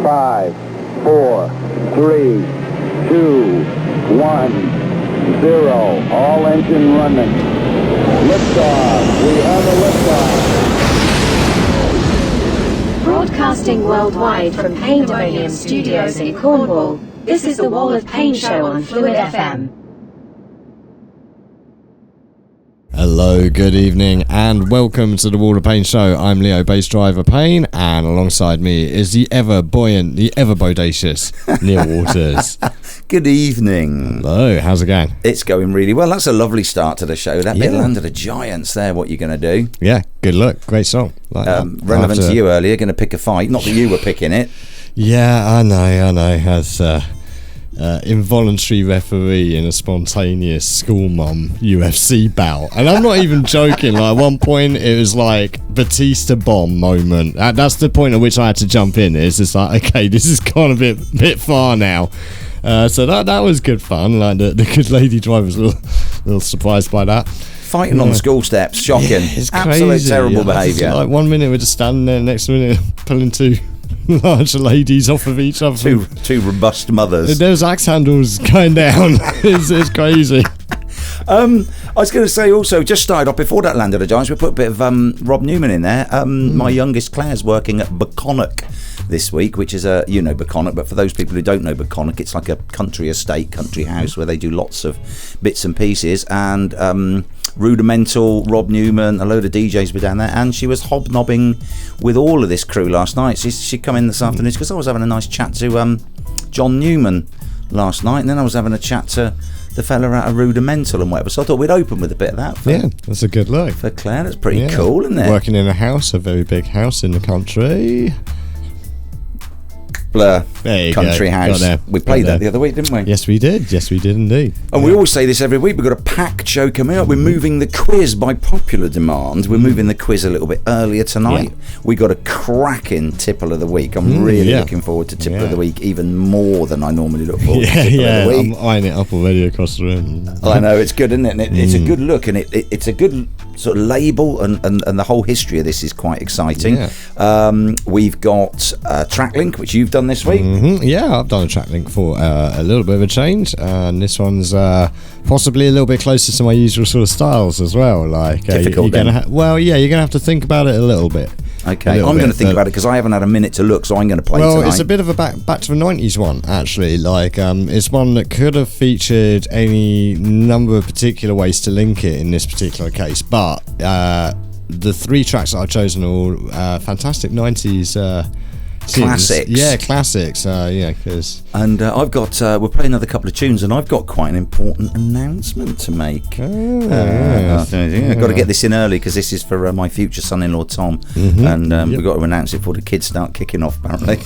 5, 4, 3, 2, 1, 0. All engine running. Liftoff. We have a liftoff. Broadcasting worldwide from Painedemonium Studios in Cornwall, this is the Wal of Paine show on Phluid FM. Hello, good evening, and welcome to the Wal of Paine show. I'm Leo Bass Driver Paine, and alongside me is the ever buoyant, the ever bodacious Neil Waters. Good evening. Hello, how's it going? It's going really well. That's a lovely start to the show. That bit Land of the Giants there, what you're going to do. Yeah, good luck. Great song. Like relevant to you earlier, going to pick a fight. Not that you were picking it. Yeah, I know. As involuntary referee in a spontaneous school mum UFC bout, and I'm not even joking. Like at one point it was like Batista bomb moment. That's the point at which I had to jump in. It's just like, okay, this has gone a bit far now. So that was good fun. Like the good lady driver was a little surprised by that. Fighting on the school steps, shocking. Yeah, it's absolute crazy. terrible behaviour. Like 1 minute we're just standing there, next minute pulling two large ladies off of each other. Two robust mothers. Those axe handles going down. It's crazy. I was going to say also, just started off before that Land of the Giants, we put a bit of Rob Newman in there. My youngest Claire's working at Beconic this week, which is you know Beconic, but for those people who don't know Beconic, it's like a country estate, country house where they do lots of bits and pieces, and Rudimental, Rob Newman, a load of DJs were down there, and she was hobnobbing with all of this crew last night. She come in this afternoon because I was having a nice chat to John Newman last night, and then I was having a chat to the fella out of Rudimental and whatever, so I thought we'd open with a bit of that that's a good look for Claire. That's pretty cool, isn't it? Working in a very big house in the country. Blur go. Country House. We played that the other week, didn't we? Yes, we did indeed. And we always say this every week. We've got a packed show coming up. We're moving the quiz by popular demand. We're moving the quiz a little bit earlier tonight. We got a cracking Tipple of the week. I'm really looking forward to Tipple of the week, even more than I normally look forward to Tipple of the week. I'm eyeing it up already across the room. I know, it's good, isn't it? It's a good look, and it's a good sort of label, and the whole history of this is quite exciting. We've got TrakLink, which you've done this week. Yeah, I've done a TrakLink for a little bit of a change, and this one's possibly a little bit closer to my usual sort of styles as well. Like difficult, you're gonna have to think about it a little bit. Okay, I'm going to think about it because I haven't had a minute to look, so I'm going to play tonight. It's a bit of a back to the 90s one, actually. Like, it's one that could have featured any number of particular ways to link it in this particular case, but the three tracks that I've chosen are all fantastic 90s classics. Yeah, classics. Cause and I've got we're playing another couple of tunes, and I've got quite an important announcement to make. I've got to get this in early because this is for my future son-in-law Tom, and we've got to announce it before the kids start kicking off. Apparently.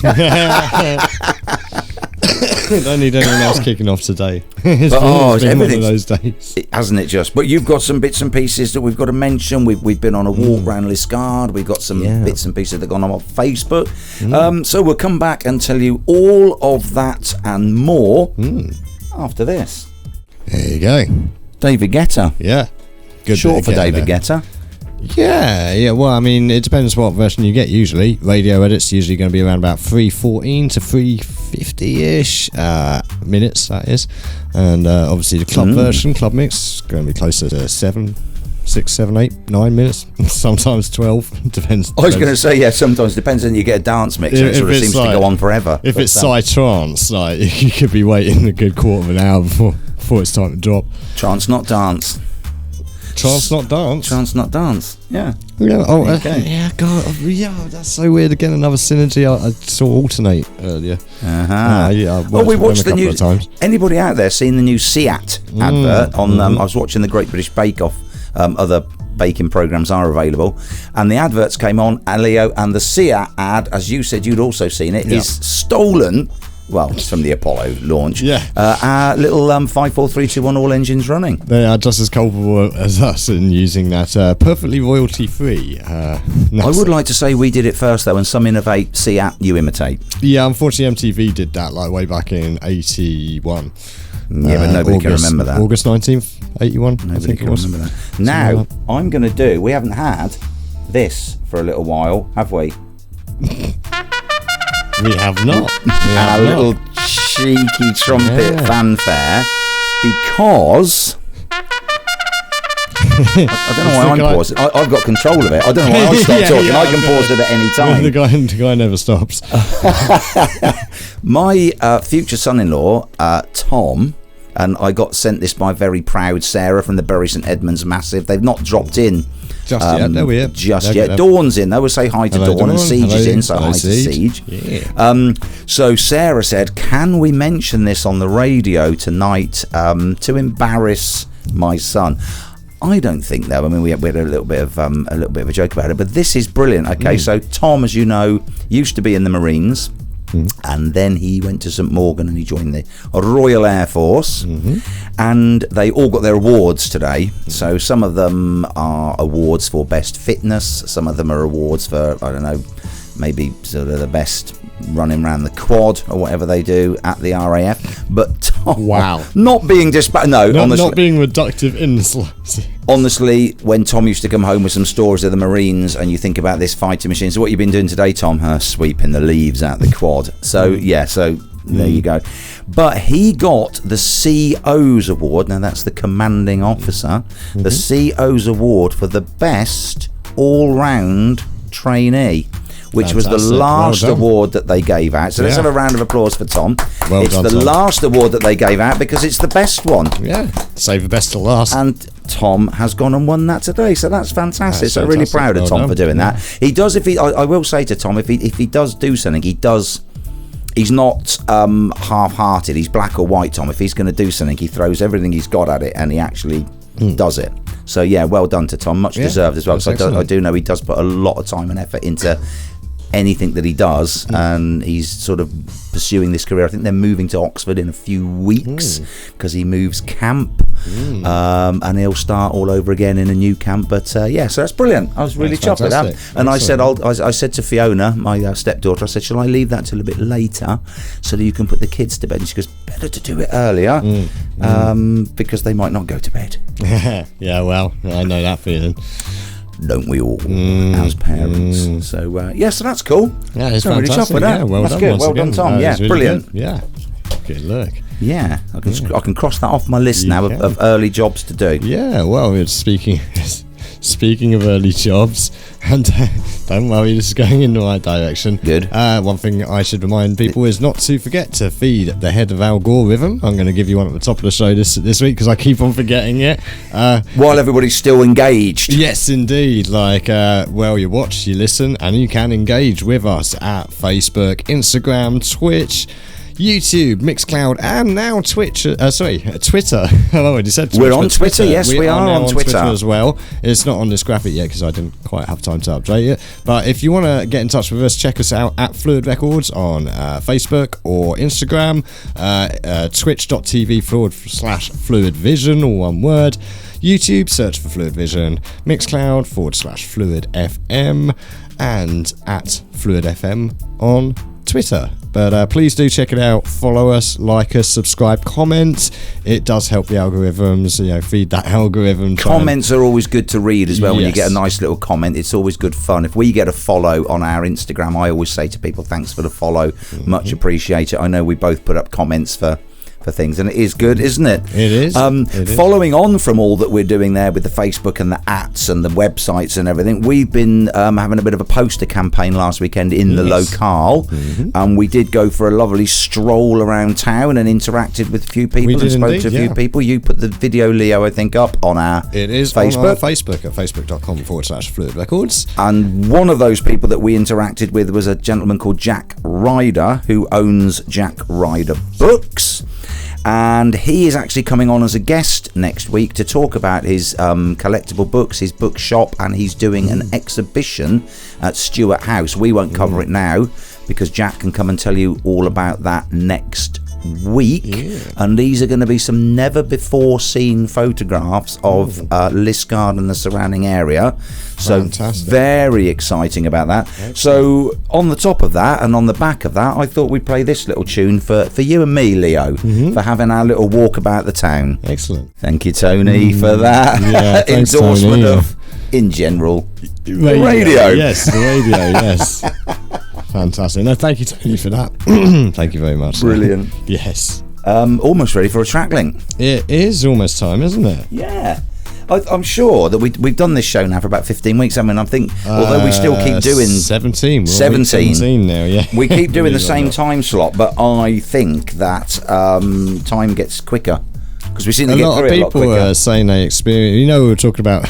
Don't need anyone else kicking off today. It's been one of those days, hasn't it? Just, but you've got some bits and pieces that we've got to mention. We've been on a walk around Liscard. We've got some bits and pieces that have gone on Facebook. So we'll come back and tell you all of that and more after this. There you go, David Guetta. Yeah, good. Short for David Guetta. Yeah. Well, I mean, it depends what version you get. Usually, radio edits usually going to be around about 314 to 350-ish minutes. That is, and obviously the club version, club mix, is going to be closer to 7, 6, 7, 8, 9 minutes. Sometimes 12. Depends. I was going to say sometimes depends, and you get a dance mix, and it sort of seems to go on forever. If it's psytrance, like you could be waiting a good quarter of an hour before it's time to drop. Trance, not dance. Trance, not dance. Trance, not dance. Yeah. Oh, okay. God. That's so weird. Again, another synergy. I saw alternate earlier. We watched the new. Anybody out there seen the new Seat advert on? I was watching the Great British Bake Off. Other baking programs are available, and the adverts came on. Leo, and the Seat ad, as you said, you'd also seen it. Is stolen. Well, it's from the Apollo launch. Our little 5, 4, 3, 2, 1, all engines running. They are just as culpable as us in using that perfectly royalty-free. I would like to say we did it first, though, and some innovate, Seat, you imitate. Yeah, unfortunately, MTV did that like way back in 81. Yeah, but nobody can remember that. August 19th, 81, nobody I think can it was. Remember that. Now, I'm going to do, we haven't had this for a little while, have we? We have not. A little cheeky trumpet fanfare because I don't know why I'm pausing. I've got control of it. I don't know why I stop talking. I can pause it at any time. The guy never stops. My future son-in-law, Tom, and I got sent this by very proud Sarah from the Bury St Edmunds Massive. They've not dropped in just yet. They're weird. Just yet. Dawn's in. They will say hi to Dawn, and Siege is in, so hi to Siege. Yeah. So Sarah said, can we mention this on the radio tonight to embarrass my son? I don't think though. I mean, we had a little bit of a joke about it, but this is brilliant. Okay, so Tom, as you know, used to be in the Marines. And then he went to St Morgan and he joined the Royal Air Force, and they all got their awards today. So some of them are awards for best fitness, some of them are awards for, I don't know, maybe sort of the best running around the quad or whatever they do at the RAF. But Tom, not being honestly, not being reductive in the slightest. Honestly, when Tom used to come home with some stories of the Marines, and you think about this fighting machine. So what you've been doing today, Tom? Sweeping the leaves out the quad. So there you go. But he got the CO's award. Now that's the commanding officer. The CO's award for the best all-round trainee, which was the last award that they gave out. So let's have a round of applause for Tom. It's the last award that they gave out because it's the best one. Yeah, save the best to last. And Tom has gone and won that today, so that's fantastic. So really proud of Tom for doing that. He does. I will say to Tom, if he does do something, he's not half-hearted. He's black or white, Tom. If he's going to do something, he throws everything he's got at it, and he actually does it. So yeah, well done to Tom. Much deserved as well. So I do know he does put a lot of time and effort into anything that he does, and he's sort of pursuing this career. I think they're moving to Oxford in a few weeks because he moves camp, and he'll start all over again in a new camp. But so that's brilliant. I was really chuffed with that. And I said to Fiona, my stepdaughter, I said, shall I leave that till a bit later so that you can put the kids to bed? And she goes, better to do it earlier because they might not go to bed. Yeah, well, I know that feeling. Don't we all, as parents? So so that's cool. Yeah, it's really fantastic. With that. Yeah, well that's done. Good. Well done, Tom. Yeah, really brilliant. Good. Yeah, good look. Yeah, I can cross that off my list now of early jobs to do. Yeah, well, it's speaking of early jobs, and don't worry, this is going in the right direction. Good. One thing I should remind people is not to forget to feed the head of algorithm. I'm going to give you one at the top of the show this week because I keep on forgetting it. While everybody's still engaged. Yes, indeed. You watch, you listen, and you can engage with us at Facebook, Instagram, Twitch, YouTube, Mixcloud, and now Twitter. I already said Twitter. We're on Twitter. Yes, we are on Twitter as well. It's not on this graphic yet because I didn't quite have time to update it. But if you want to get in touch with us, check us out at Phluid Records on Facebook or Instagram, twitch.tv/Phluid Vision, all one word. YouTube, search for Phluid Vision. Mixcloud /Phluid FM, and at Phluid FM on Twitter. But please do check it out, follow us, like us, subscribe, comment. It does help the algorithms, feed that algorithm. Comments are always good to read as well. When you get a nice little comment, it's always good fun. If we get a follow on our Instagram, I always say to people, thanks for the follow, much appreciate it. I know we both put up comments for things, and it is good, isn't it? It is. Following on from all that we're doing there with the Facebook and the ats and the websites and everything, we've been having a bit of a poster campaign last weekend in the locale, and we did go for a lovely stroll around town and interacted with a few people and spoke to a few people. You put the video, Leo, I think, up on our Facebook. On our Facebook at facebook.com/Phluid Records. And one of those people that we interacted with was a gentleman called Jack Ryder, who owns Jack Ryder Books. And he is actually coming on as a guest next week to talk about his collectible books, his bookshop, and he's doing an exhibition at Stuart House. We won't cover it now because Jack can come and tell you all about that next week. And these are going to be some never before seen photographs of Liskeard and the surrounding area. So very exciting about that. Excellent. So on the top of that and on the back of that, I thought we'd play this little tune for you and me, Leo, for having our little walk about the town. Excellent. Thank you, Tony, for that endorsement of, in general, radio. Yes, the radio, yes. Fantastic. No, thank you, Tony, for that. Thank you very much. Brilliant. Yes. Almost ready for a TrakLink. It is almost time, isn't it? Yeah. I'm sure that we've done this show now for about 15 weeks. I mean, I think, although we still keep doing 17. 17 now, yeah. We keep doing the same time slot, but I think that time gets quicker because we seem to get through it a lot quicker. A lot of people are saying they experience. You know, we were talking about.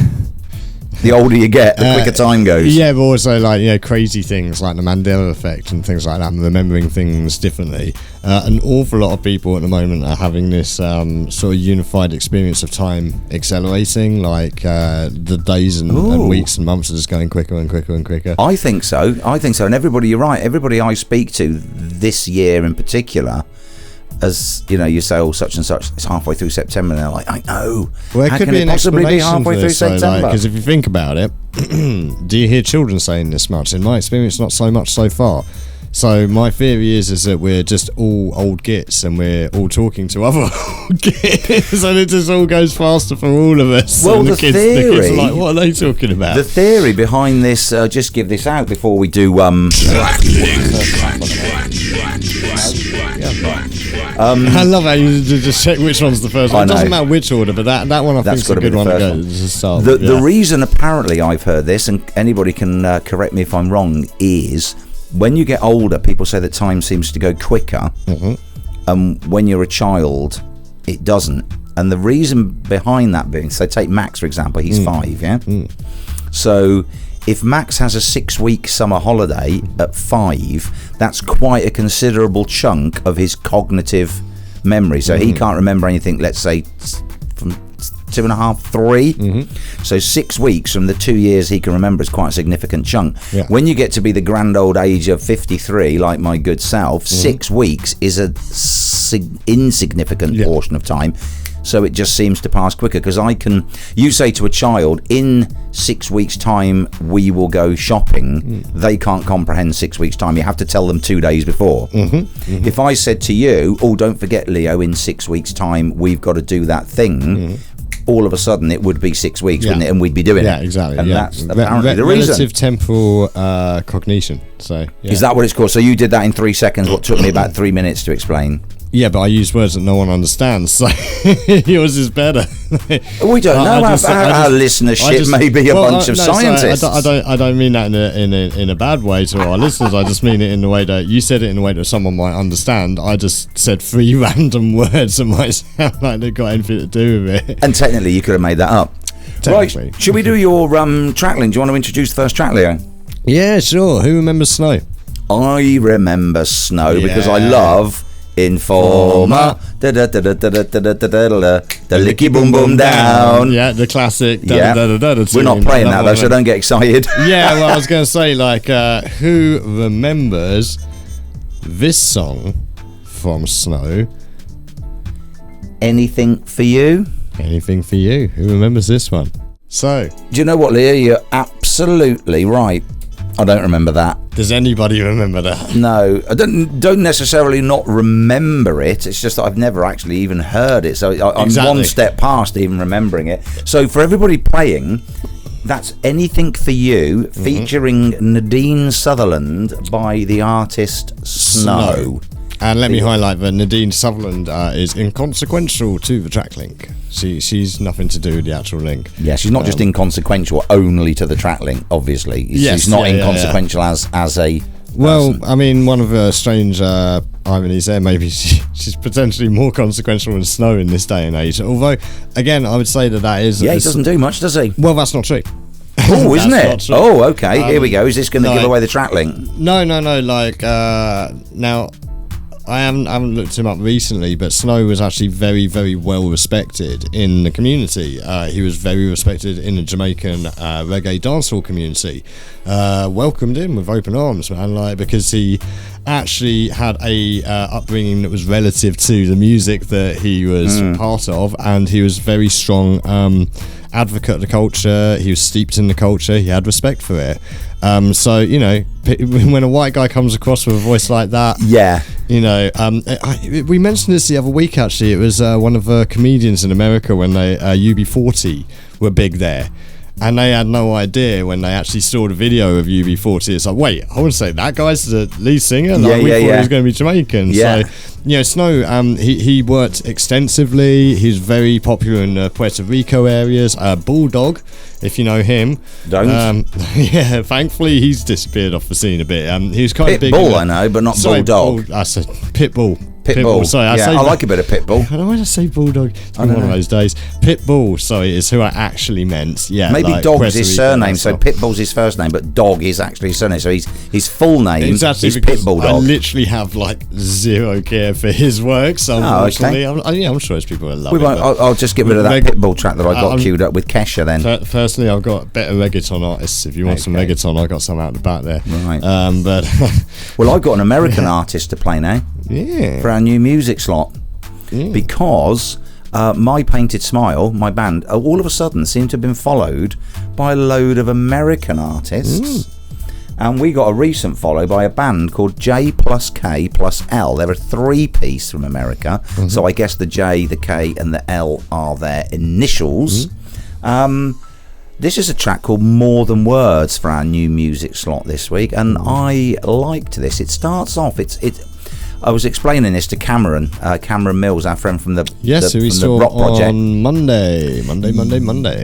The older you get, the quicker time goes. Yeah, but also like crazy things like the Mandela effect and things like that, and remembering things differently. An awful lot of people at the moment are having this sort of unified experience of time accelerating. Like the days and weeks and months are just going quicker and quicker and quicker. I think so. And everybody, you're right. Everybody I speak to this year in particular. As you know, you say, such and such, it's halfway through September, and they're like, I know. Well, it could be an possibly be explanation halfway for through this, September? Because if you think about it, do you hear children saying this much? In my experience, not so much so far. So my theory is that we're just all old gits, and we're all talking to other old gits, and it just all goes faster for all of us. Well, and the kids are like, what are they talking about? The theory behind this, just give this out before we do. I love how you just check which one's the first one. It doesn't matter which order, but that one I think is a good one to go. The reason apparently I've heard this, and anybody can correct me if I'm wrong, is when you get older, people say that time seems to go quicker, and when you're a child, it doesn't. And the reason behind that being, so take Max for example, he's 5, yeah? So if Max has a 6-week summer holiday at 5, that's quite a considerable chunk of his cognitive memory. So he can't remember anything, let's say, from 2.5, 3. So 6 weeks from the 2 years he can remember is quite a significant chunk. Yeah. When you get to be the grand old age of 53, like my good self, 6 weeks is a insignificant portion of time. So it just seems to pass quicker because you say to a child, in 6 weeks' time, we will go shopping. They can't comprehend 6 weeks' time. You have to tell them 2 days before. If I said to you, don't forget, Leo, in 6 weeks' time, we've got to do that thing. All of a sudden, it would be 6 weeks, wouldn't it? And we'd be doing it. Yeah, exactly. And that's apparently the reason. Relative temporal cognition. So is that what it's called? So you did that in 3 seconds, what took me about 3 minutes to explain. Yeah, but I use words that no one understands, so yours is better. We don't know. Our listenership may be a bunch of scientists. I don't mean that in a bad way to our listeners. I just mean it in the way that you said it in a way that someone might understand. I just said 3 random words that might sound like they've got anything to do with it. And technically, you could have made that up. Right, should we do your TrakLink? Do you want to introduce the first track, Leo? Yeah, sure. Who remembers Snow? I remember Snow because I love Informer, the licky boom boom down. Yeah, the classic. We're not playing that though, so don't get excited. Yeah, well, I was going to say, like, who remembers this song from Snow? Anything for you? Anything for you? Who remembers this one? So, do you know what, Leah? You're absolutely right. I don't remember that. Does anybody remember that? No, I don't necessarily not remember it. It's just that I've never actually even heard it. So I'm one step past even remembering it. So for everybody playing, that's Anything for You, featuring Nadine Sutherland by the artist Snow. And let me highlight that Nadine Sutherland is inconsequential to the TrakLink. She's nothing to do with the actual link. Yeah, she's not just inconsequential only to the TrakLink, obviously. She's not inconsequential as a Well, I mean, one of the strange ironies there, maybe she's potentially more consequential than Snow in this day and age. Although, again, I would say that is... Yeah, he doesn't do much, does he? Well, that's not true. Oh, isn't it? Oh, okay, here we go. Is this going to give away the TrakLink? No, like, now... I haven't looked him up recently, but Snow was actually very, very well respected in the community. He was very respected in the Jamaican reggae dancehall community. Welcomed him with open arms, man, like, because he actually had a upbringing that was relative to the music that he was part of, and he was very strong advocate of the culture. He was steeped in the culture. He had respect for it. So, you know, when a white guy comes across with a voice like that, yeah, you know, we mentioned this the other week, actually. It was one of the comedians in America when they UB40 were big there. And they had no idea when they actually saw the video of UB40. It's like, wait, I want to say that guy's the lead singer. Like, we thought he was going to be Jamaican. Yeah. So, Snow, he worked extensively. He's very popular in the Puerto Rico areas. Bulldog, if you know him. Don't. Yeah, thankfully he's disappeared off the scene a bit. He was kind of big. Pitbull, I know, but not Bulldog. I said Pitbull. Pitbull. Sorry, I like a bit of Pitbull. I don't want to say Bulldog. It's been one of those days. Pitbull, sorry, is who I actually meant. Yeah, maybe like Dog's his surname, so Pitbull's his first name, but Dog is actually his surname. So his full name is Pitbull Dog. I literally have like zero care for his work, so unfortunately, I'm sure there's people that love it. I'll just get rid of that Pitbull track that I got queued up with Kesha then. Firstly, I've got better reggaeton artists. If you want some reggaeton, I got some out the back there. Right. But well, I've got an American artist to play now. Yeah. For our new music slot. Because My Painted Smile, my band, all of a sudden seemed to have been followed by a load of American artists. And we got a recent follow by a band called J plus K plus L. They're a 3-piece from America. So I guess the J, the K and the L are their initials. This is a track called More Than Words for our new music slot this week. And I liked this. It starts off, I was explaining this to Cameron Mills, our friend from the Rock Project. On Monday.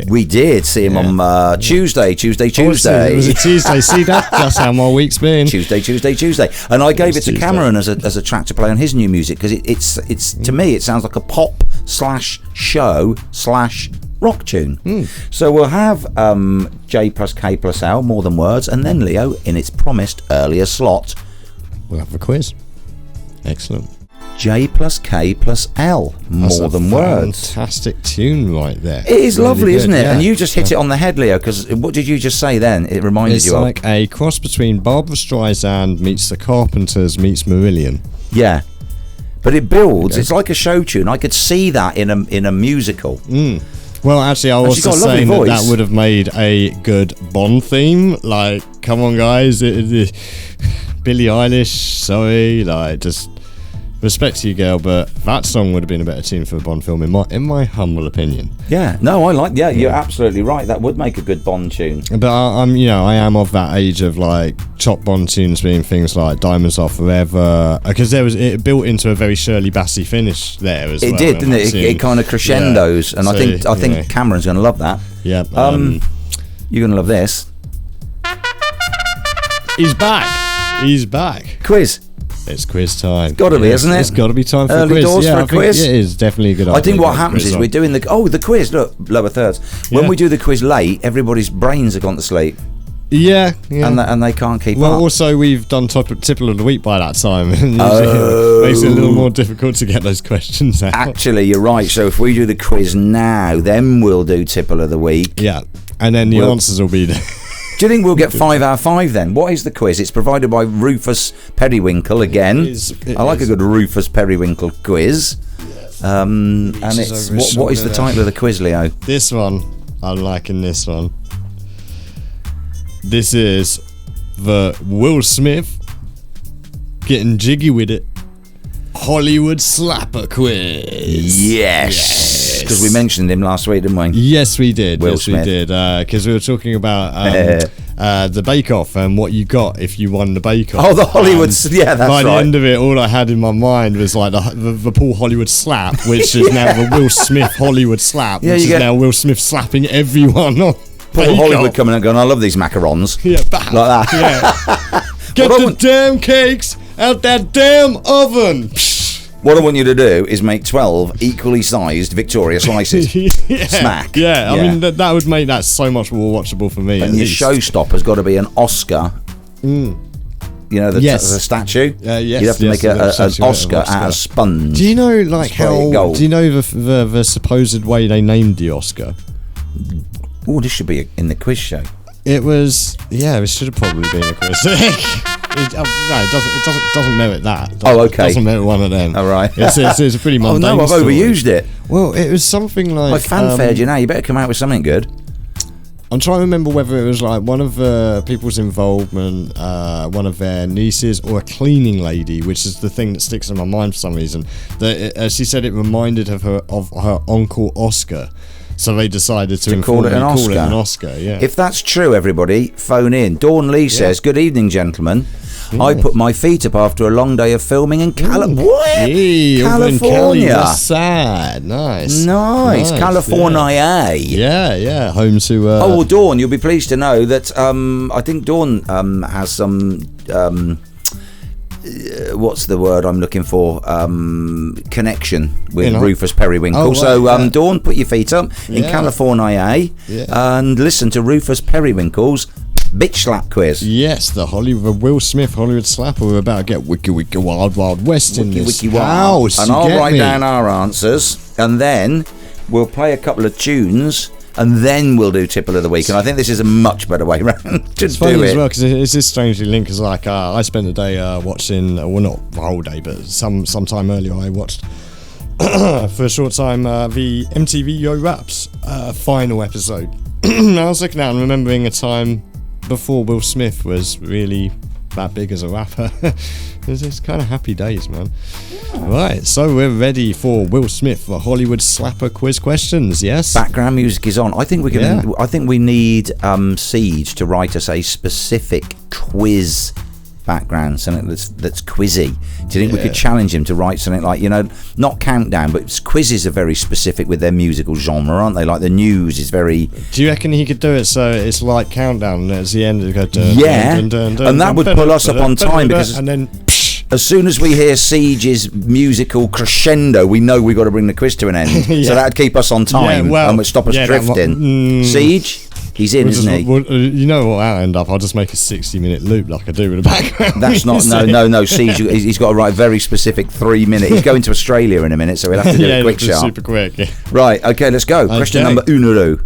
We did see him on Tuesday. It was a Tuesday. See, that's how my week's been. Tuesday. And I gave it to Cameron as a track to play on his new music because it's to me it sounds like a pop / show / rock tune. So we'll have J plus K plus L, More Than Words, and then Leo in its promised earlier slot. We'll have a quiz. Excellent. J plus K plus L, More Than Words. Fantastic tune right there. It is really lovely, isn't it? Yeah. And you just hit it on the head, Leo, because what did you just say then? It reminded you of... It's like a cross between Barbra Streisand meets the Carpenters meets Marillion. Yeah. But it builds. It's like a show tune. I could see that in a musical. Well, actually, I was also saying that would have made a good Bond theme. Like, come on, guys. Billie Eilish, sorry. Like, just... respect to you, girl, but that song would have been a better tune for a Bond film, in my humble opinion. Yeah, no, I like. Yeah, you're absolutely right. That would make a good Bond tune. But I am of that age of like top Bond tunes being things like "Diamonds Are Forever," because it built into a very Shirley Bassey finish there as well. It did, didn't it? It kind of crescendos, and I think Cameron's going to love that. Yeah. You're going to love this. He's back. Quiz. It's quiz time. Got to be, isn't it? It's got to be time for early a quiz. Doors for a quiz. It is definitely a good idea. I think what happens is we're doing the quiz. Look, lower thirds. When we do the quiz late, everybody's brains have gone to sleep. Yeah. And they can't keep up. Well, also we've done Tipple of the Week by that time. It makes it a little more difficult to get those questions out. Actually, you're right. So if we do the quiz now, then we'll do Tipple of the Week. Yeah, and then the answers will be there. Do you think we'll get 5 out of 5 then? What is the quiz? It's provided by Rufus Periwinkle again. I like a good Rufus Periwinkle quiz. Yes. And it's what is the title of the quiz, Leo? This one, I'm liking this one. This is the Will Smith getting jiggy with it Hollywood Slapper quiz. Yes. Because we mentioned him last week, didn't we? Yes, we did. Will Smith. We did. Because we were talking about the Bake Off and what you got if you won the Bake Off. Oh, the Hollywood. Yeah, that's right. By the end of it, all I had in my mind was like the Paul Hollywood Slap, which is now the Will Smith Hollywood Slap, which is now Will Smith slapping everyone on Paul Hollywood coming and going, I love these macarons. Yeah, like that. Yeah. Get the damn cakes out that damn oven. What I want you to do is make 12 equally sized Victoria slices. Smack. Yeah, I mean, that would make that so much more watchable for me. And your showstopper's got to be an Oscar. You know, the statue? Yes. You have to make an Oscar out of sponge. Do you know, like, how... Do you know the supposed way they named the Oscar? Oh, this should be in the quiz show. It was... Yeah, it should have probably been a quiz. It doesn't merit that. Okay. It doesn't merit one of them. All right. It's a pretty mundane Oh no, I've overused it. Well, it was something like... I fanfared you now. You better come out with something good. I'm trying to remember whether it was like one of the people's involvement, one of their nieces, or a cleaning lady, which is the thing that sticks in my mind for some reason. She said it reminded her of her uncle Oscar. So they decided to call it an Oscar. Yeah. If that's true, everybody, phone in. Dawn Lee says, "Good evening, gentlemen. I put my feet up after a long day of filming in California. That's sad. Nice. California. Yeah. Home to. Well, Dawn, you'll be pleased to know that I think Dawn has some. What's the word I'm looking for? Connection with Rufus Periwinkle. Dawn, put your feet up in California and listen to Rufus Periwinkle's Bitch Slap Quiz. Yes, the Will Smith Hollywood Slapper. We're about to get wiki wild west in this house. And I'll write down our answers, and then we'll play a couple of tunes, and then we'll do Tipple of the Week. And I think this is a much better way round to it's do funny it. as well, because it's this strangely linked. Because I spent the day watching, well, not the whole day, but some time earlier I watched for a short time the MTV Yo Raps final episode. I was looking out and remembering a time before Will Smith was really that big as a rapper. It's kind of happy days, man. Right, so we're ready for Will Smith, the Hollywood Slapper quiz questions. Yes, background music is on. I think we can. Yeah. I think we need Siege to write us a specific quiz background, something that's quizzy. Do you think we could challenge him to write something like, not countdown, but quizzes are very specific with their musical genre, aren't they? Like the news is very. Do you reckon he could do it so it's like countdown and at the end it goes and that would pull us up on time because and then as soon as we hear Siege's musical crescendo, we know we've got to bring the quiz to an end. So that'd keep us on time and would stop us drifting. Siege, he's in, isn't he? Well, you know what I'll end up? I'll just make a 60-minute loop like I do with the background. That's not no. Siege, he's got to write a very specific 3-minute. He's going to Australia in a minute, so we'll have to do it quick, sharp. Super quick. Yeah. Right, okay, let's go. Question number uno.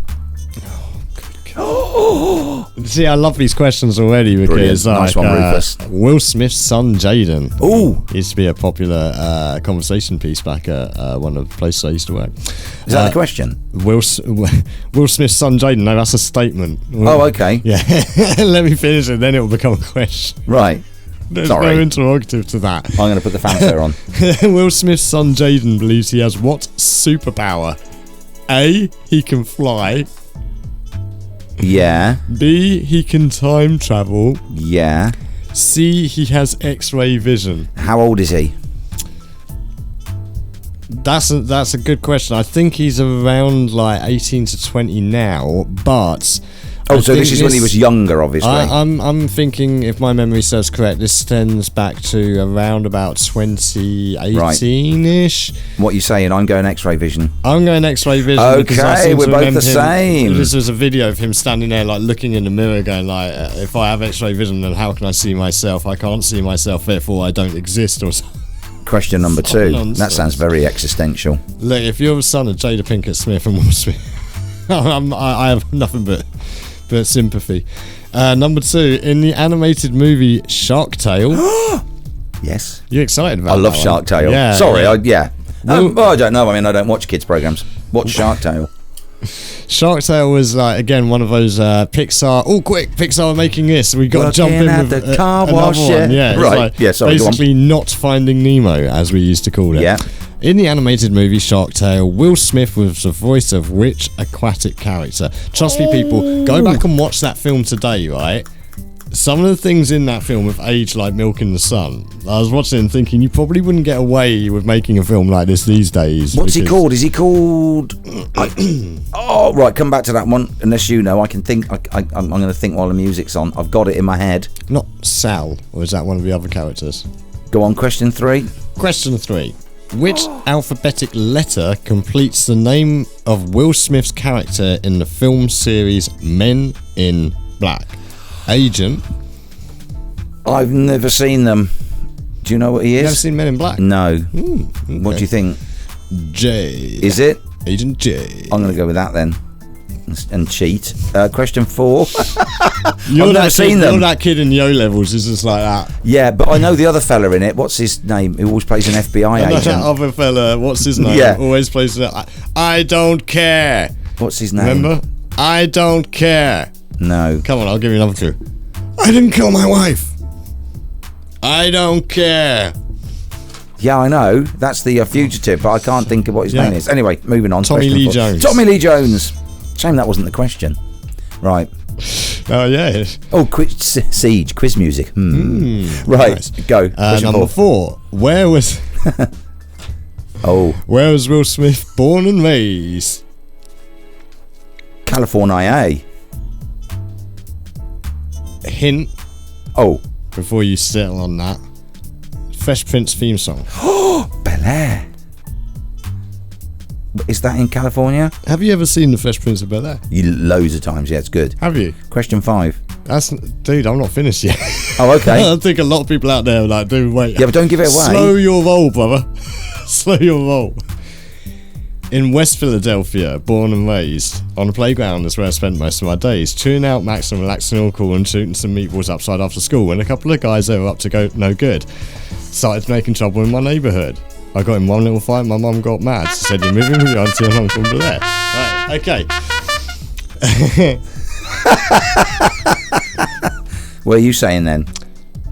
See, I love these questions already because nice one, Rufus. Will Smith's son Jaden used to be a popular conversation piece back at one of the places I used to work. Is that the question? Will Smith's son Jaden? No, that's a statement. Okay. Yeah, let me finish it, then it will become a question. Right. There's no interrogative to that. I'm going to put the fanfare on. Will Smith's son Jaden believes he has what superpower? A, he can fly. Yeah. B, he can time travel. Yeah. C, he has X-ray vision. How old is he? That's a good question. I think he's around like 18 to 20 now, but so this is when he was younger, obviously. I'm thinking, if my memory serves correct, this stems back to around about 2018-ish. What are you saying? I'm going X-ray vision. I'm going X-ray vision. Okay, we're both the same. This was a video of him standing there, like looking in the mirror, going like, "If I have X-ray vision, then how can I see myself? I can't see myself, therefore I don't exist." Or something. Question number 2. Nonsense. That sounds very existential. Look, if you're the son of Jada Pinkett Smith and Will Smith, I have nothing but sympathy. Number 2, in the animated movie Shark Tale. Yes. You excited about that? I love Shark Tale. Yeah, sorry, I don't know. I mean, I don't watch kids programs. Watch Shark Tale. Shark Tale was again one of those Pixar. Oh, quick! Pixar are making this. We got to jump in with the car wash. Yeah, right. Sorry. Basically, not Finding Nemo, as we used to call it. Yeah. In the animated movie Shark Tale, Will Smith was the voice of which aquatic character? Trust me, people, go back and watch that film today, right? Some of the things in that film have aged like milk in the sun. I was watching it and thinking, you probably wouldn't get away with making a film like this these days. What's he called? Is he called... right, come back to that one. Unless you know, I can think... I'm going to think while the music's on. I've got it in my head. Not Sal, or is that one of the other characters? Go on, question 3. Question 3. Which alphabetic letter completes the name of Will Smith's character in the film series Men in Black? Agent. I've never seen them. Do you know what he is? Never seen Men in Black? No. Okay. What do you think? J. Is it? Agent J. I'm going to go with that then. And cheat. Question 4. I've never seen them. You're that kid in Yo levels is just like that. Yeah, but I know the other fella in it. What's his name? He always plays an FBI agent. That other fella, what's his name? Yeah. Always plays I don't care. What's his name? Remember? I don't care. No. Come on, I'll give you another clue. I didn't kill my wife. I don't care. Yeah, I know. That's the fugitive, but I can't think of what his name is. Anyway, moving on. Tommy Lee Jones. Tommy Lee Jones. Shame that wasn't the question. Right. Oh, yeah. Oh, Siege, quiz music. Right, Nice. go. Number 4. Where was Where was Will Smith born and raised? California. Hint Oh, before you settle on that. Fresh Prince theme song. Bel Air. Is that in California? Have you ever seen the Fresh Prince of Bel Air? Loads of times, yeah, it's good. Have you? Question 5. Dude, I'm not finished yet. Oh, okay. I think a lot of people out there are like, dude, wait. Yeah, but don't give it away. Slow your roll, brother. Slow your roll. In West Philadelphia, born and raised, on a playground is where I spent most of my days, chewing out Max and relaxing all cool and shooting some meatballs upside after school when a couple of guys that were up to go no good started making trouble in my neighbourhood. I got in one little fight, my mum got mad. She said, you're moving with your auntie and uncle Blair. Right, okay. Where are you saying then?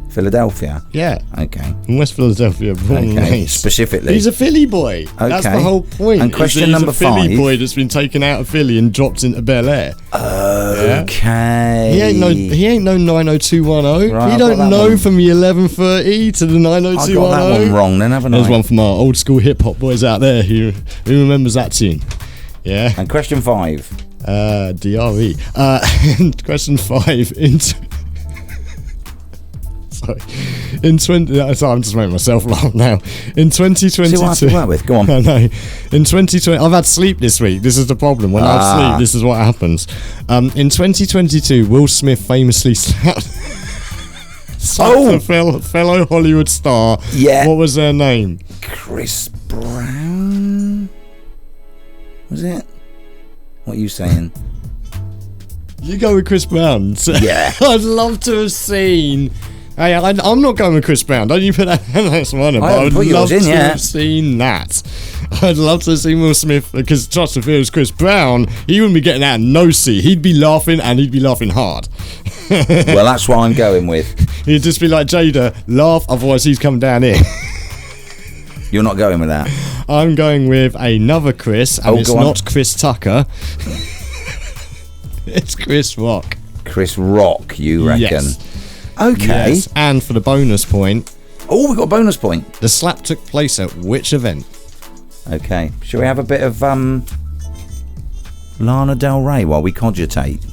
Philadelphia? Yeah. Okay. In West Philadelphia, born and raised. Specifically. He's a Philly boy. That's the whole point. And question he's number a Philly 5. boy that's been taken out of Philly and dropped into Bel Air. Okay. He ain't no 90210. Right, he I've don't got that know one. from the 1130 to the 90210. I got that one wrong then, haven't I? There's one from our old school hip hop boys out there who remembers that tune. Yeah. And question 5. DRE. Question 5. Sorry. I'm just making myself laugh now. In 2022. See what I have to work with. Go on. I know. In 2020, I've had sleep this week. This is the problem. When I have sleep, this is what happens. In 2022, Will Smith famously slapped a fellow Hollywood star. Yeah. What was their name? Chris Brown? Was it? What are you saying? You go with Chris Brown. Yeah. I'd love to have seen. Hey, I'm not going with Chris Brown. Don't you put that next one in? I would love to have seen that. I'd love to have seen Will Smith, because trust me, if it was Chris Brown, he wouldn't be getting out no seat. He'd be laughing, and he'd be laughing hard. Well, that's what I'm going with. He'd just be like, Jada, laugh, otherwise he's coming down here. You're not going with that? I'm going with another Chris, and it's not Chris Tucker. It's Chris Rock. Chris Rock, you reckon? Yes. Okay. Yes. And for the bonus point. Oh, we got a bonus point. The slap took place at which event? Okay. Shall we have a bit of Lana Del Rey while we cogitate?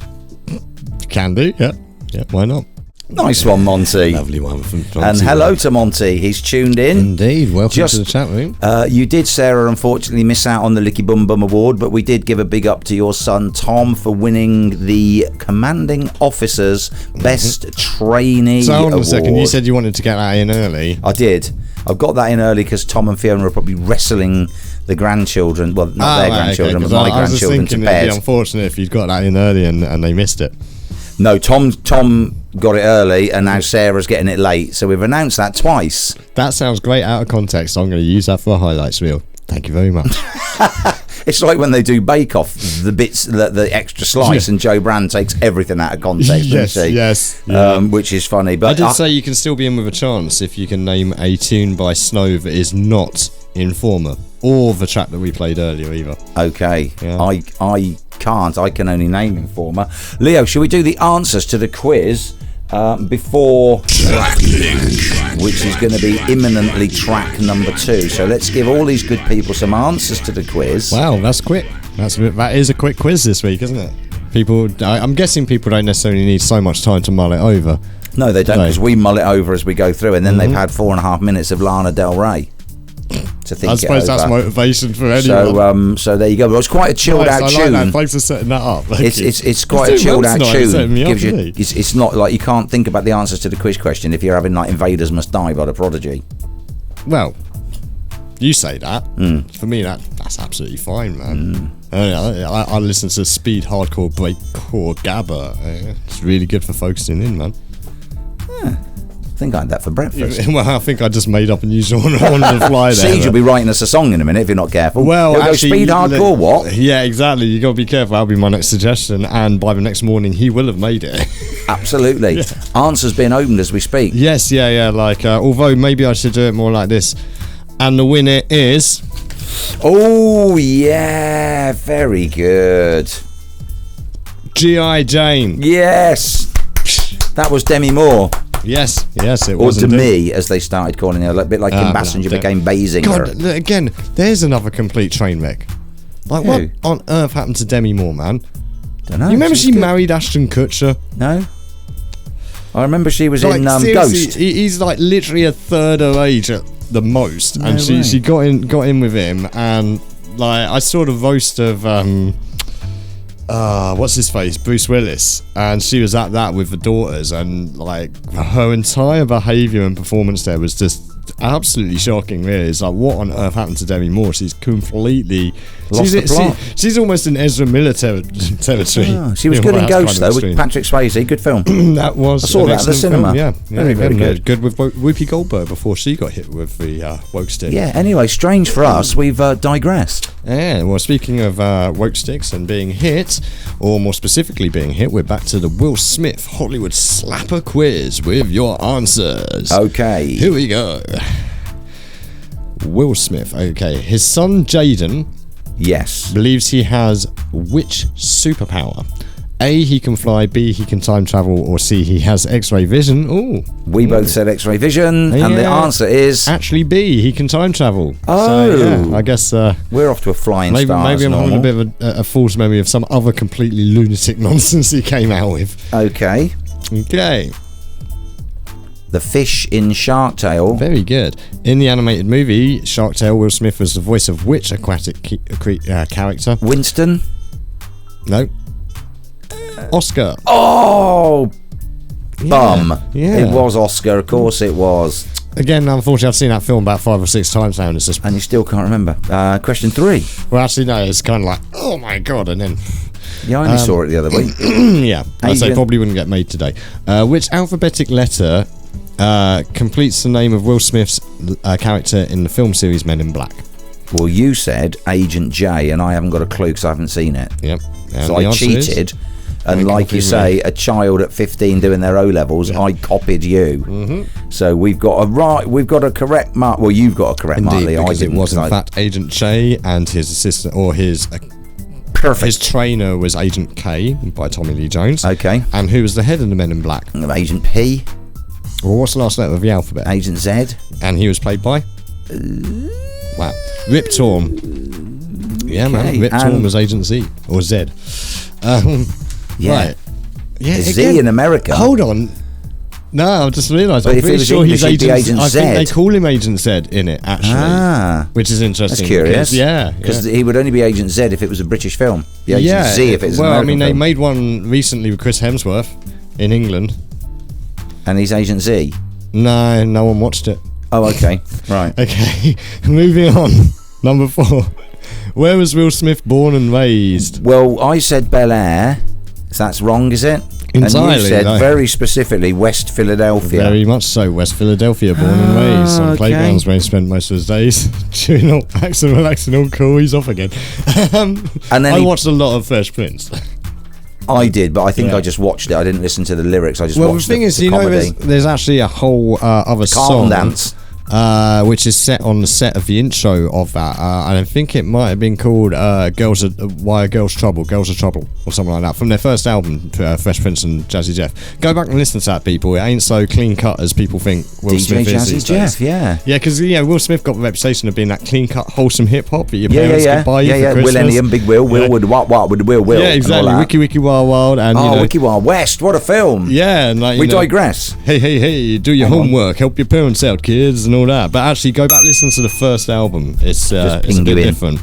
Can do, yeah. Yeah, why not? Nice one, Monty. Lovely one from Monty. And hello to Monty. He's tuned in. Indeed. Welcome to the chat room. You did, Sarah, unfortunately miss out on the Licky Bum Bum Award, but we did give a big up to your son, Tom, for winning the Commanding Officer's Best Trainee So hold on Award. a second. You said you wanted to get that in early. I did. I've got that in early because Tom and Fiona are probably wrestling the grandchildren. Well, not their grandchildren, but my grandchildren to bed. It'd be unfortunate if you'd got that in early and they missed it. No, Tom got it early, and now Sarah's getting it late. So we've announced that twice. That sounds great out of context. I'm going to use that for a highlights reel. Thank you very much. It's like when they do Bake Off, the bits, the extra slice, and Joe Brand takes everything out of context. Yes. Which is funny. But I did say you can still be in with a chance if you can name a tune by Snow that is not Informer or the track that we played earlier either. Okay, Yeah. I can't. I can only name Informer. Leo, shall we do the answers to the quiz before TrakLink, which is going to be imminently track number 2? So let's give all these good people some answers to the quiz. Wow, that's quick. That is a quick quiz this week, isn't it? I'm guessing people don't necessarily need so much time to mull it over. No, they don't, because we mull it over as we go through, and then they've had 4.5 minutes of Lana Del Rey to think. I suppose that's motivation for anyone. So there you go. Well, it's quite a chilled out tune. Like that. Thanks for setting that up. It's quite a chilled out tune. It's not like you can't think about the answers to the quiz question if you're having like Invaders Must Die by the Prodigy. Well, you say that. For me, that's absolutely fine, man. I listen to speed, hardcore, breakcore, gabba. It's really good for focusing in, man. I think I had that for breakfast. Well, I think I just made up a new genre on the fly there. Siege will be writing us a song in a minute if you're not careful. Well, he'll actually, go speed hardcore, what? Yeah, exactly. You got to be careful. That'll be my next suggestion. And by the next morning, he will have made it. Absolutely. Answers being opened as we speak. Yes, yeah. Like, although maybe I should do it more like this. And the winner is... Oh, yeah, very good. G.I. Jane. Yes. That was Demi Moore. Yes, it or was. Or Demi, as they started calling her, a bit like Kim Basinger became Basinger. God, again, there's another complete train wreck. Like, Who? what on earth happened to Demi Moore, man? Don't know. You remember she married Ashton Kutcher? No. I remember she was like, in seriously, Ghost. He's like literally a third her age at the most, and she got in with him, and like I saw the roast of what's his face, Bruce Willis, and she was at that with the daughters, and like her entire behaviour and performance there was just absolutely shocking. Really, it's like, what on earth happened to Demi Moore? She's completely lost the plot. She's almost in Ezra Miller territory. Oh, she was good in Ghost though, with Patrick Swayze. Good film. That was. I saw that at the cinema. Film, very good. Good with Whoopi Goldberg before she got hit with the woke stick. Yeah. Anyway, strange for us, we've digressed. Yeah. Well, speaking of woke sticks and being hit, or more specifically being hit, we're back to the Will Smith Hollywood Slapper Quiz with your answers. Okay. Here we go. Will Smith. Okay. His son Jaden. Yes. Believes he has which superpower? A, he can fly, B, he can time travel, or C, he has X-ray vision. Ooh. We both said X-ray vision, and the answer is... Actually B, he can time travel. Oh. So, yeah, I guess... we're off to a flying maybe, start. Maybe I'm having a bit of a false memory of some other completely lunatic nonsense he came out with. Okay. Okay. The fish in Shark Tale. Very good. In the animated movie Shark Tale, Will Smith was the voice of which aquatic character? Winston? No. Oscar. Oh, bum. Yeah. It was Oscar, of course it was. Again, unfortunately, I've seen that film about 5 or 6 times now, and it's just... And you still can't remember. Question 3. Well, actually, no, it's kind of like, oh my god, and then... Yeah, I only saw it the other week. Yeah, I'd say probably wouldn't get made today. Which alphabetic letter completes the name of Will Smith's character in the film series Men in Black? Well, you said Agent J, and I haven't got a clue because I haven't seen it. Yep. And so I cheated, and like you say, a child at 15 doing their O-levels, I copied you. Mm-hmm. So we've got a correct mark. Well, you've got a correct mark. Indeed, because it was in fact Agent J, and his assistant, or his trainer was Agent K by Tommy Lee Jones. Okay. And who was the head of the Men in Black? Agent P. Well, what's the last letter of the alphabet? Agent Z. And he was played by? Wow. Rip Torn. Yeah, man. Rip Torn was Agent Z. Or Z. Yeah. Right. Yeah, Z in America. Hold on. No, I just realised. I'm pretty sure he's Agent Z. I think they call him Agent Z in it, actually. Which is interesting. That's curious. Because he would only be Agent Z if it was a British film. Agent Z if it's an American film. They made one recently with Chris Hemsworth in England. And he's Agent Z? No one watched it. Oh, okay. Right. Okay. Moving on. Number 4. Where was Will Smith born and raised? Well, I said Bel Air. So that's wrong, is it? Entirely. And you said very specifically West Philadelphia. Very much so. West Philadelphia, born and raised. On playgrounds where he spent most of his days. Chewing all, relaxing, all cool. He's off again. And then I watched a lot of Fresh Prince. I did, but I think I just watched it. I didn't listen to the lyrics. I just watched the thing is, there's actually a whole other song dance, which is set on the set of the intro of that, and I think it might have been called "Why Are Girls Trouble?" Girls Are Trouble, or something like that, from their first album, Fresh Prince and Jazzy Jeff. Go back and listen to that, people. It ain't so clean cut as people think. Will Smith is these days. Yeah, because Will Smith got the reputation of being that clean cut, wholesome hip hop that your parents could buy you for Christmas. Millennium, Big Will would what with Will. Yeah, exactly. Wiki Wiki Wild Wild, and Wiki Wild West. What a film. Yeah, and like, we digress. Hey, do your homework, help your parents out, kids, and all that. But actually, go back, listen to the first album. It's a bit different.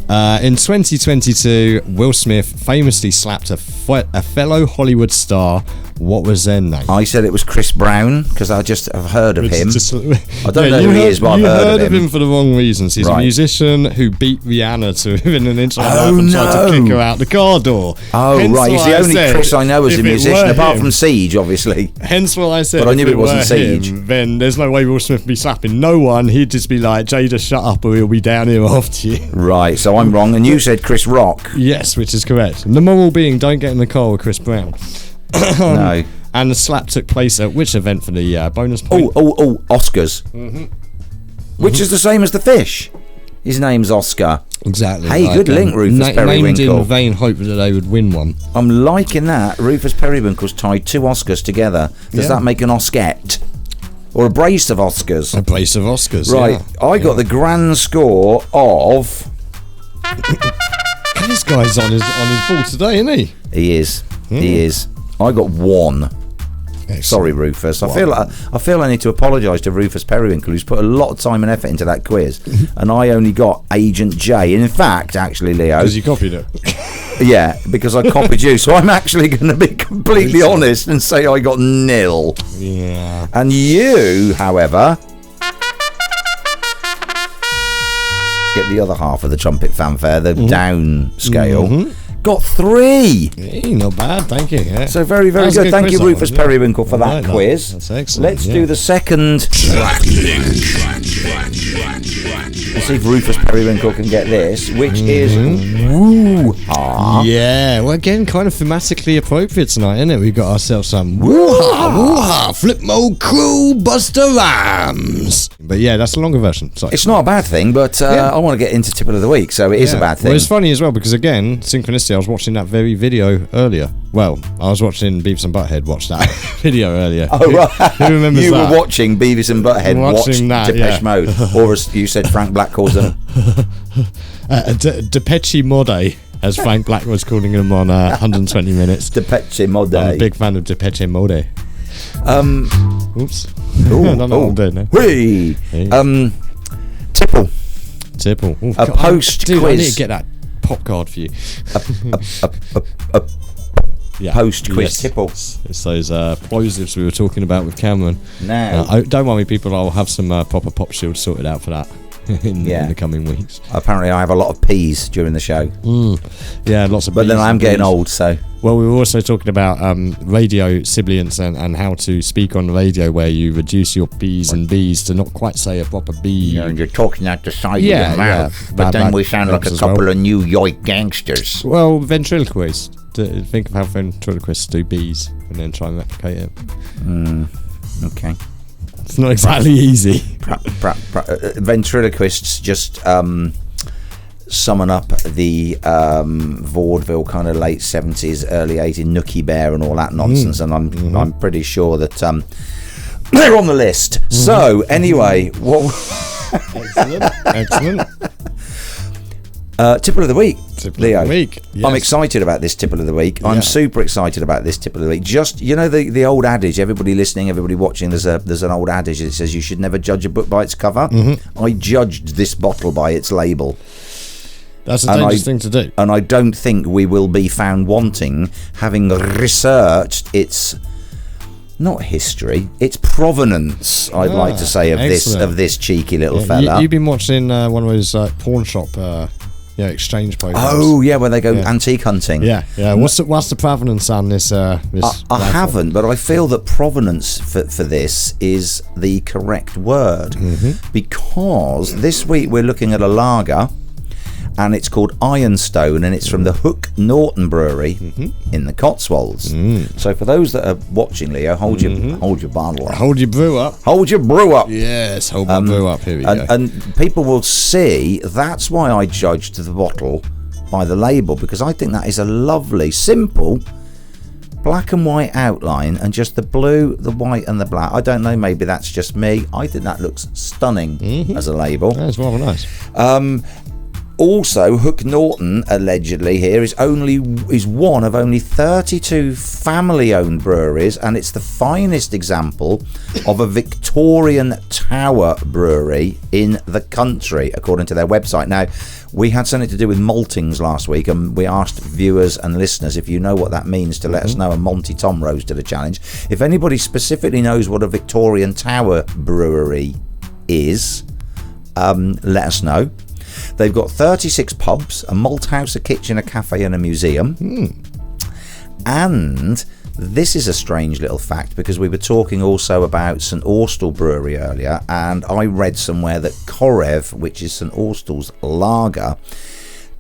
In 2022, Will Smith famously slapped a fellow Hollywood star. What was their name? I said it was Chris Brown because I just have heard of him. I don't know who he is, but I've heard of him for the wrong reasons. He's a musician who beat Rihanna to within an inch of her life and tried to kick her out the car door. Hence right, he's the only Chris I know as a musician, apart from Siege, obviously. Hence why I said, but I knew it wasn't Siege. Then there's no way Will Smith would be slapping no one. He'd just be like, Jada, shut up, or he'll be down here after you. Right, so I'm wrong, and you said Chris Rock. Yes, which is correct. The moral being, don't get in the car with Chris Brown. No. And the slap took place at which event for the bonus point? Oscars. Mm-hmm. which is the same as the fish. His name's Oscar. Exactly. Hey, like, good link, Rufus Periwinkle. Named in vain hope that they would win one. I'm liking that. Rufus Periwinkle's tied 2 Oscars together. Does that make an Osquette? Or a brace of Oscars? A brace of Oscars, right. yeah. I got the grand score of... This guy's on his ball today, isn't he? He is. He is. I got 1. Excellent. Sorry, Rufus. I feel I need to apologise to Rufus Periwinkle, who's put a lot of time and effort into that quiz, and I only got Agent J. In fact, actually, Leo, because you copied it. Yeah, because I copied you. So I'm actually going to be completely honest and say I got 0. Yeah. And you, however, get the other half of the trumpet fanfare, the down scale. Got 3. Hey, not bad, thank you. Yeah. So very, very good. Thank you, Rufus Periwinkle, for that quiz. That's excellent. Let's do the second. Let's see if Rufus Periwinkle can get this, which is woo-ha. Yeah, well, again, kind of thematically appropriate tonight, isn't it? We've got ourselves some woo-ha, woo-ha, flip mode crew, Buster Rhymes. But yeah, that's the longer version. Sorry. It's not a bad thing, but I want to get into Tipple of the Week, so it is a bad thing. Well, it's funny as well, because again, synchronicity, I was watching that very video earlier. Well, I was watching Beavis and Butthead watch that video earlier. Oh, right. Who remembers you that? were watching Beavis and Butthead watch Depeche Mode, or as you said, Frank Black calls them. Depeche Mode, as Frank Black was calling them on 120 Minutes. Depeche Mode. I'm a big fan of Depeche Mode. Oops. Ooh, I don't know what I'm doing now. Hey. Tipple. Ooh, A post dude, quiz. I need to get that pop card for you. Post quiz Tipple. It's those plosives we were talking about with Cameron. Now, don't worry, people. I'll have some proper pop shields sorted out for that in the coming weeks. Apparently, I have a lot of peas during the show. Yeah, lots of. But then I am getting old, so. Well, we were also talking about radio sibilance and how to speak on the radio, where you reduce your P's and B's to not quite say a proper B. Yeah, and you're talking out the side of your mouth. But then we sound like a couple of New York gangsters. Well, ventriloquists. Think of how ventriloquists do B's and then try and replicate it. Okay. It's not exactly easy. Ventriloquists just summon up the vaudeville kind of late 70s, early 80s, Nookie Bear and all that nonsense, and I'm pretty sure that they're on the list. So anyway, Excellent. Tipple of the Week, Leo. Of the week. Yes. I'm excited about this Tipple of the Week. I'm super excited about this Tipple of the Week. Just, you know, the old adage, everybody listening, everybody watching, there's an old adage that says you should never judge a book by its cover. I judged this bottle by its label. That's a dangerous thing to do. And I don't think we will be found wanting, having researched its not history, its provenance, I'd like to say, of this cheeky little fella. You've been watching one of those pawn shop exchange programs. Oh yeah, where they go antique hunting. Yeah. What's the provenance on this? I haven't, but I feel that provenance for this is the correct word, because this week we're looking at a lager, and it's called Ironstone, and it's from the Hook Norton Brewery in the Cotswolds. So for those that are watching, Leo, hold your bottle up. Hold your brew up. Hold your brew up. Yes, hold my brew up. Here we go. And people will see, that's why I judged the bottle by the label, because I think that is a lovely, simple, black and white outline, and just the blue, the white and the black. I don't know, maybe that's just me. I think that looks stunning as a label. That's rather nice. Also, Hook Norton, allegedly here, is one of only 32 family-owned breweries, and it's the finest example of a Victorian tower brewery in the country, according to their website. Now, we had something to do with maltings last week, and we asked viewers and listeners if you know what that means to let us know, and Monty Tom rose to the challenge. If anybody specifically knows what a Victorian tower brewery is, let us know. They've got 36 pubs, a malt house, a kitchen, a cafe and a museum. And this is a strange little fact, because we were talking also about St Austell Brewery earlier, and I read somewhere that Korev, which is St Austell's lager,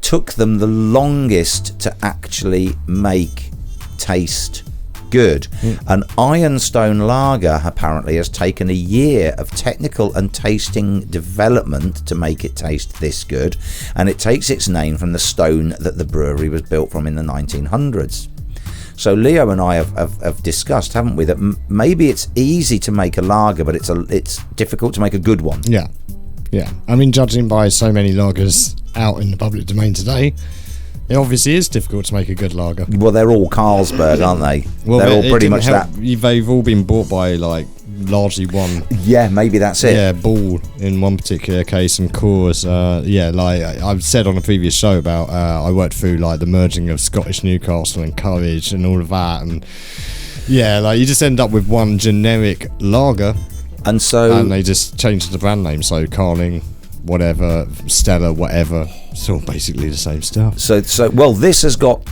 took them the longest to actually make, taste good. An Ironstone lager apparently has taken a year of technical and tasting development to make it taste this good, and it takes its name from the stone that the brewery was built from in the 1900s. So Leo and I have discussed, haven't we, that maybe it's easy to make a lager, but it's difficult to make a good one. Yeah. I mean, judging by so many lagers out in the public domain today, it obviously is difficult to make a good lager. Well, they're all Carlsberg, aren't they? Well, they're all pretty much help. that. They've all been bought by largely one. Yeah, maybe that's it. Yeah, Ball in one particular case, and Coors. I've said on a previous show about I worked through the merging of Scottish Newcastle and Courage and all of that, and you just end up with one generic lager, and they just changed the brand name, so Carling, whatever, Stella, whatever. It's all basically the same stuff. So this has got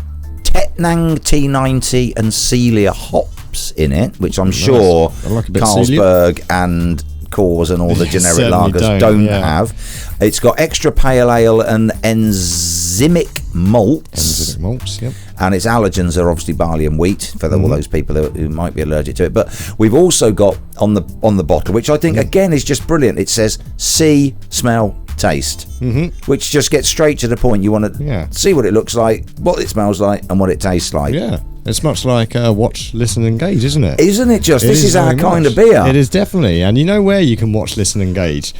Tettnang T90 and Celia hops in it, which I'm sure Carlsberg and Coors and all the generic lagers don't have. It's got extra pale ale and enzymic malts. Yep. And its allergens are obviously barley and wheat for all those people who might be allergic to it. But we've also got on the bottle, which I think again is just brilliant. It says see, smell, taste, which just gets straight to the point. You want to see what it looks like, what it smells like, and what it tastes like. Yeah, it's much like watch, listen, engage, isn't it? Isn't it just? This is our kind of beer. It is definitely. And you know where you can watch, listen, engage?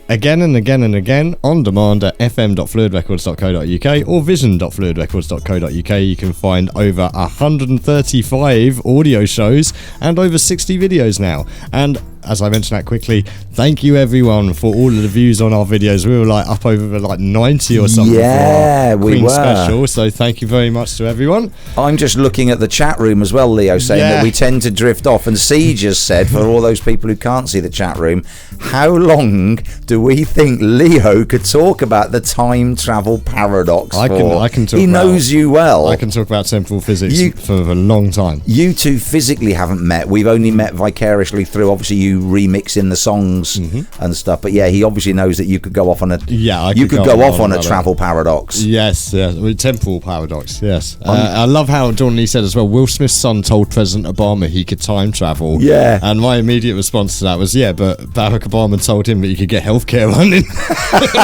Again and again and again on demand at fm.fluidrecords.co.uk or vision.fluidrecords.co.uk. You can find over 135 audio shows and over 60 videos now. And as I mentioned that quickly, thank you everyone for all of the views on our videos. We were up over 90 or something for our Queen special, so thank you very much to everyone. I'm just looking at the chat room as well, Leo, saying that we tend to drift off, and Siege has said, for all those people who can't see the chat room, how long do we think Leo could talk about the time travel paradox I can talk. He knows you well. I can talk about temporal physics for a long time. You two physically haven't met. We've only met vicariously through obviously you remixing the songs and stuff. But he obviously knows that you could go off on a you could go off on a travel paradox. Yes, temporal paradox. Yes, I love how Dawn Lee said as well. Will Smith's son told President Obama he could time travel. Yeah, and my immediate response to that was but Barack Obama told him that he could get healthcare running.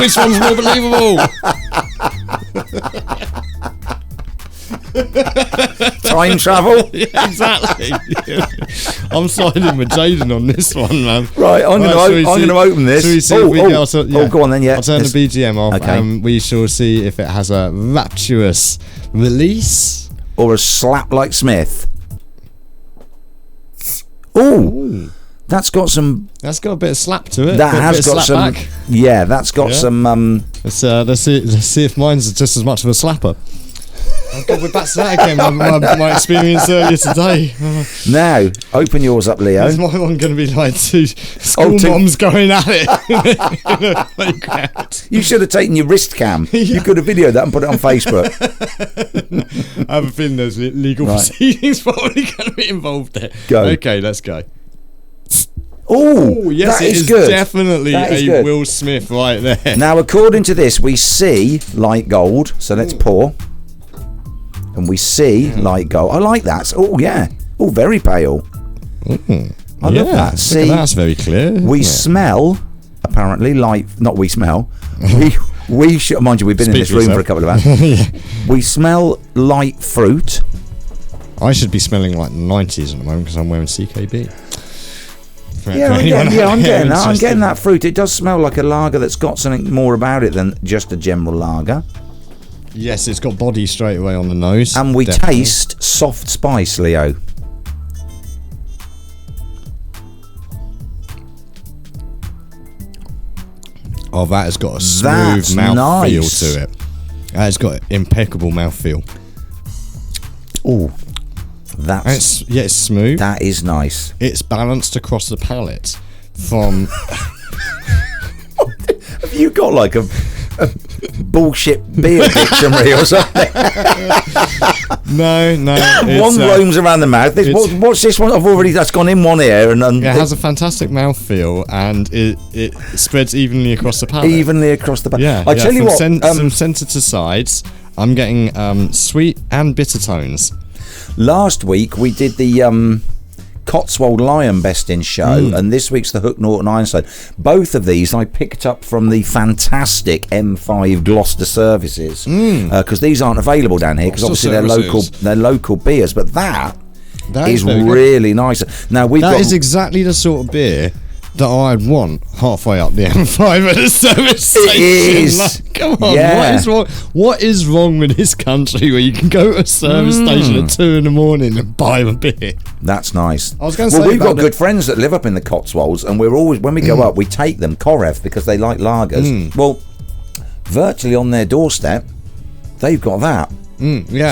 Which one's more believable? Time travel? Yeah, exactly. I'm siding with Jaden on this one, man. Right, I'm going to open this. Go on then. Yeah, I'll turn the BGM off, okay. and we shall see if it has a rapturous release or a slap like Smith. Ooh. That's got a bit of slap to it. That has got some. Back. Yeah, that's got some. Let's see if mine's just as much of a slapper. Oh God, we're back to that again. My experience earlier today. Now, open yours up, Leo. Is my one going to be two school moms going at it? You should have taken your wrist cam. You could have videoed that and put it on Facebook. I have a feeling there's legal proceedings probably going to be involved there. Go. Okay, let's go. Oh, yes, that it is good. Definitely a Will Smith right there. Now, according to this, we see light gold. So let's pour. And we see light gold. I like that. Oh, yeah. Oh, very pale. I love that. See, that's very clear. We smell, apparently, not we smell. we should, mind you, we've been in this room for a couple of hours. We smell light fruit. I should be smelling like 90s at the moment because I'm wearing CKB. I'm getting that fruit. It does smell like a lager that's got something more about it than just a general lager. Yes, it's got body straight away on the nose. And we taste soft spice, Leo. Oh, that has got a smooth mouthfeel to it. That has got impeccable mouthfeel. Oh, it's smooth. That is nice. It's balanced across the palate. From have you got like a bullshit beer dictionary or something? No. One roams around the mouth. What's this one? That's gone in one ear, and it has a fantastic mouthfeel, and it spreads evenly across the palate. Yeah, I tell you what. From centre to sides, I'm getting sweet and bitter tones. Last week we did the Cotswold Lion Best in Show, and this week's the Hook Norton Ironside. Both of these I picked up from the fantastic M5 Gloucester services, because these aren't available down here because obviously they're local beers. But that is really nice. Now that is exactly the sort of beer that I'd want halfway up the M5 at a service station. It is. Like, come on, what is wrong? What is wrong with this country where you can go to a service station at 2 in the morning and buy a beer? That's nice. I was going to say, we've got good friends that live up in the Cotswolds, and we're always, when we go up, we take them Korev because they like lagers. Well, virtually on their doorstep, they've got that.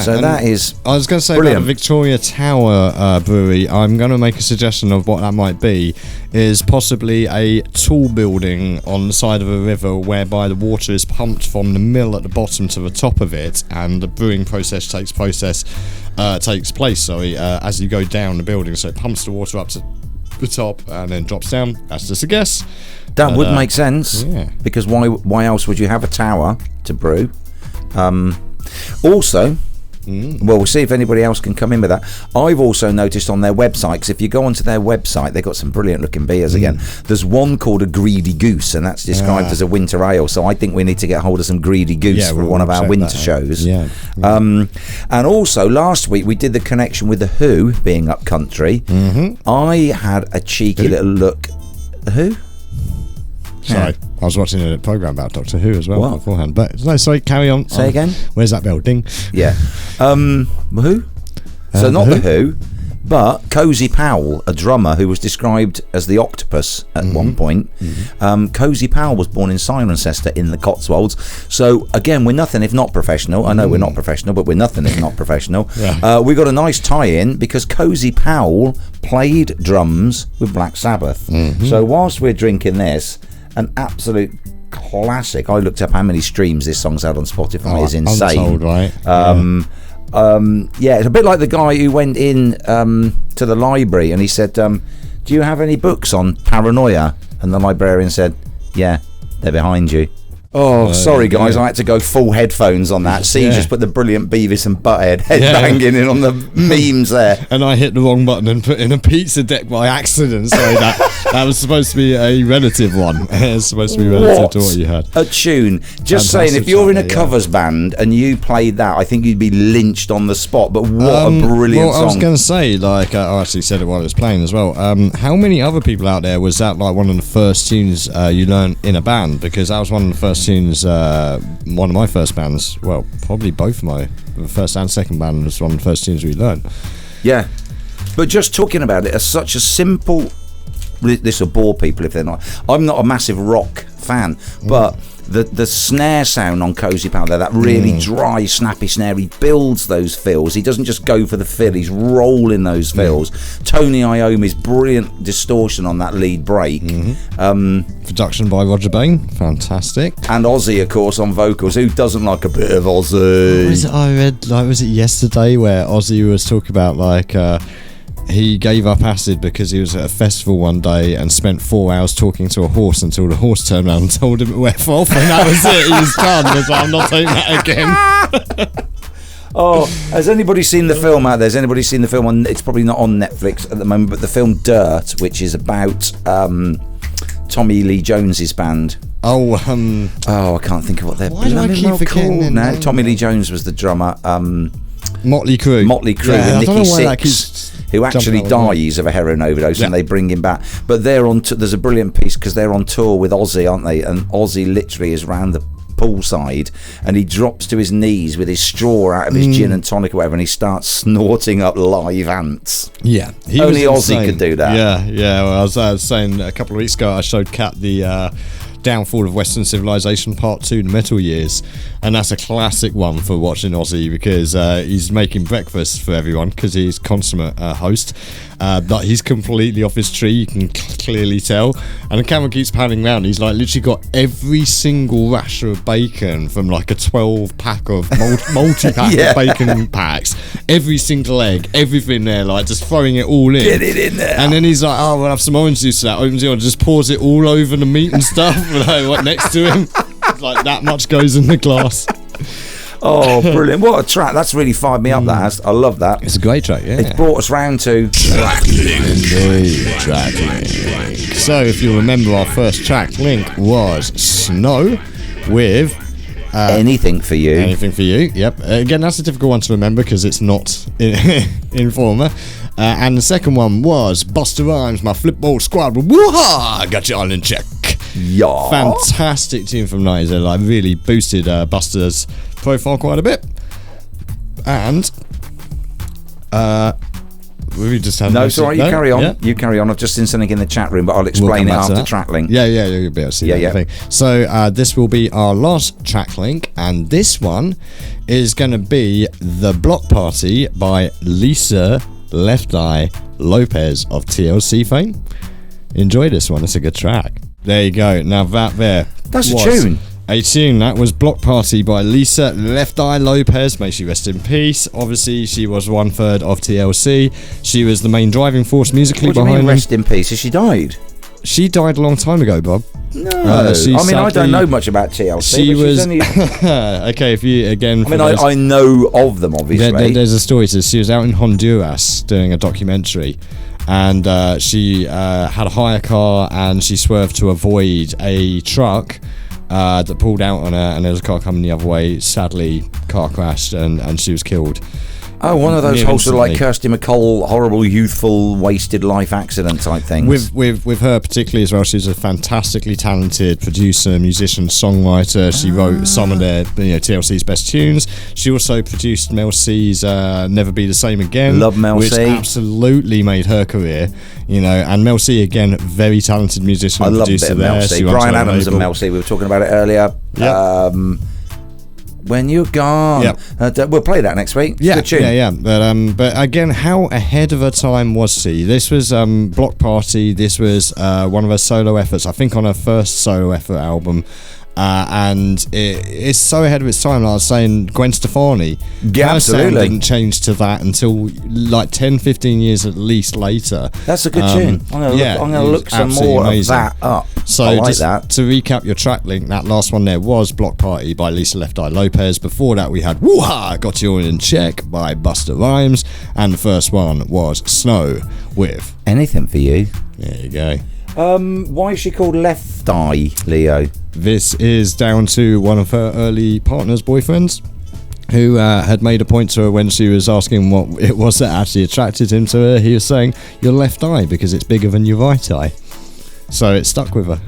So that is I was going to say brilliant. About the Victoria Tower Brewery, I'm going to make a suggestion of what that might be, is possibly a tall building on the side of a river whereby the water is pumped from the mill at the bottom to the top of it, and the brewing process takes place as you go down the building. So it pumps the water up to the top and then drops down. That's just a guess. That would make sense, because why else would you have a tower to brew? Also, well, we'll see if anybody else can come in with that. I've also noticed on their website, because if you go onto their website, they've got some brilliant looking beers again. There's one called a Greedy Goose, and that's described as a winter ale. So I think we need to get hold of some Greedy Goose for one of our winter shows. And also, last week we did the connection with The Who being up country. I had a cheeky little look. Who? Sorry, I was watching a programme about Doctor Who as well beforehand. But no, sorry, carry on. Say again. Where's that bell? Ding. Yeah. Who? So not The Who, but Cozy Powell, a drummer who was described as the octopus at one point. Cozy Powell was born in Cirencester in the Cotswolds. So again, we're nothing if not professional. I know we're not professional, but we're nothing if not professional. We got a nice tie-in because Cozy Powell played drums with Black Sabbath. So whilst we're drinking this, an absolute classic. I looked up how many streams this song's had on Spotify. Is insane. Untold, right? It's a bit like the guy who went in to the library and he said, do you have any books on paranoia? And the librarian said, yeah, they're behind you. Oh, sorry guys, I had to go full headphones on that. See, just put the brilliant Beavis and Butthead headbanging in on the memes there. And I hit the wrong button and put in a pizza deck by accident, so that was supposed to be a relative one. It's supposed to be relative to what you had. A tune. Just saying, if you're in a covers band and you played that, I think you'd be lynched on the spot. But what a brilliant song. I was going to say, like, I actually said it while it was playing as well. How many other people out there was that like one of the first tunes you learned in a band? Because that was one of the first tunes, one of my first bands, well, probably both of my first and second band was one of the first tunes we learned. Yeah, but just talking about it as such a simple, this will bore people if they're not. I'm not a massive rock fan, but the snare sound on Cozy Powell there, that really dry, snappy snare, he builds those fills. He doesn't just go for the fill, he's rolling those fills. Tony Iommi's brilliant distortion on that lead break. Production by Roger Bain, fantastic. And Aussie, of course, on vocals. Who doesn't like a bit of Aussie? I read, like, was it yesterday where Aussie was talking about, like, he gave up acid because he was at a festival one day and spent 4 hours talking to a horse until the horse turned around and told him to F off, and that was it. He was done. He was like, I'm not doing that again. Oh, has anybody seen the film out there? Has anybody seen the film on? It's probably not on Netflix at the moment, but the film Dirt, which is about Tommy Lee Jones's band. I can't think of what they're. Why do I keep forgetting now? Tommy Lee Jones was the drummer. Motley Crue. And Nicky Six, who actually dies of a heroin overdose, and they bring him back. But they're on. There's a brilliant piece because they're on tour with Aussie, aren't they? And Aussie literally is round the poolside, and he drops to his knees with his straw out of his gin and tonic or whatever, and he starts snorting up live ants. Yeah, only Aussie could do that. Yeah. Well, I was saying a couple of weeks ago, I showed Kat the Downfall of Western Civilization Part 2, the Metal Years, and that's a classic one for watching Aussie because he's making breakfast for everyone because he's consummate host, but he's completely off his tree, you can clearly tell, and the camera keeps panning around. He's like literally got every single rasher of bacon from like a 12 pack of multi-pack of bacon packs, every single egg, everything there, like just throwing it all in. Get it in there. And then he's like, oh, we'll have some orange juice to that, opens it on, just pours it all over the meat and stuff. Like, what next to him, like that much goes in the glass. Oh, brilliant. What a track. That's really fired me up, that has. I love that. It's a great track, yeah. It's brought us round to... TrakLink. So, if you remember, our first track link was Snow with... Anything for you. Anything for you, yep. Again, that's a difficult one to remember because it's not Informer. And the second one was Busta Rhymes, my Flipboard Squad. Woo-ha! Got you all in check. Yeah. Fantastic tune from 90s. It like really boosted Busta's profile quite a bit. And we just had no, it's all right. You carry on. Yeah. You carry on. I've just seen something in the chat room, but I'll explain it after TrakLink. Yeah, you'll be able to see that. So this will be our last track link, and this one is going to be The Block Party by Lisa Left Eye Lopez of TLC fame. Enjoy this one. It's a good track. There you go. Now that's a tune. A tune that was Block Party by Lisa Left Eye Lopez. May she rest in peace. Obviously, she was 1/3 of TLC. She was the main driving force musically what do you behind mean rest in peace? Has she died? She died a long time ago, Bob. No, I don't know much about TLC. She was okay. If you again, I know of them obviously. There's a story to this. She was out in Honduras doing a documentary, and she had a hire car, and she swerved to avoid a truck that pulled out on her, and there was a car coming the other way. Sadly, car crashed, and she was killed. Oh, one of those whole sort of like Kirsty MacColl, horrible, youthful, wasted life accident type things. With her particularly as well, she was a fantastically talented producer, musician, songwriter. She wrote some of their TLC's best tunes. She also produced Mel C's Never Be the Same Again. Love Mel which C. absolutely made her career. And Mel C again, very talented musician and producer there. Mel C. Brian Adams and Mel C. We were talking about it earlier. Yep. When You're Gone. Yep. We'll play that next week. Yeah, But again, how ahead of her time was she? This was Block Party. This was one of her solo efforts, I think on her first solo effort album. And it's so ahead of its time. Like I was saying, Gwen Stefani, her sound didn't change to that until like 10-15 years at least later. That's a good tune. I'm going to look some more amazing. Of that up. So I like just that. To recap your track link, that last one there was Block Party by Lisa Left Eye Lopez. Before that we had Woo-Ha! Got You All in Check by Busta Rhymes, and the first one was Snow with Anything for You. There you go. Why is she called Left Eye, Leo? This is down to one of her early partner's boyfriends, who had made a point to her when she was asking what it was that actually attracted him to her. He was saying, your left eye, because it's bigger than your right eye. So it stuck with her.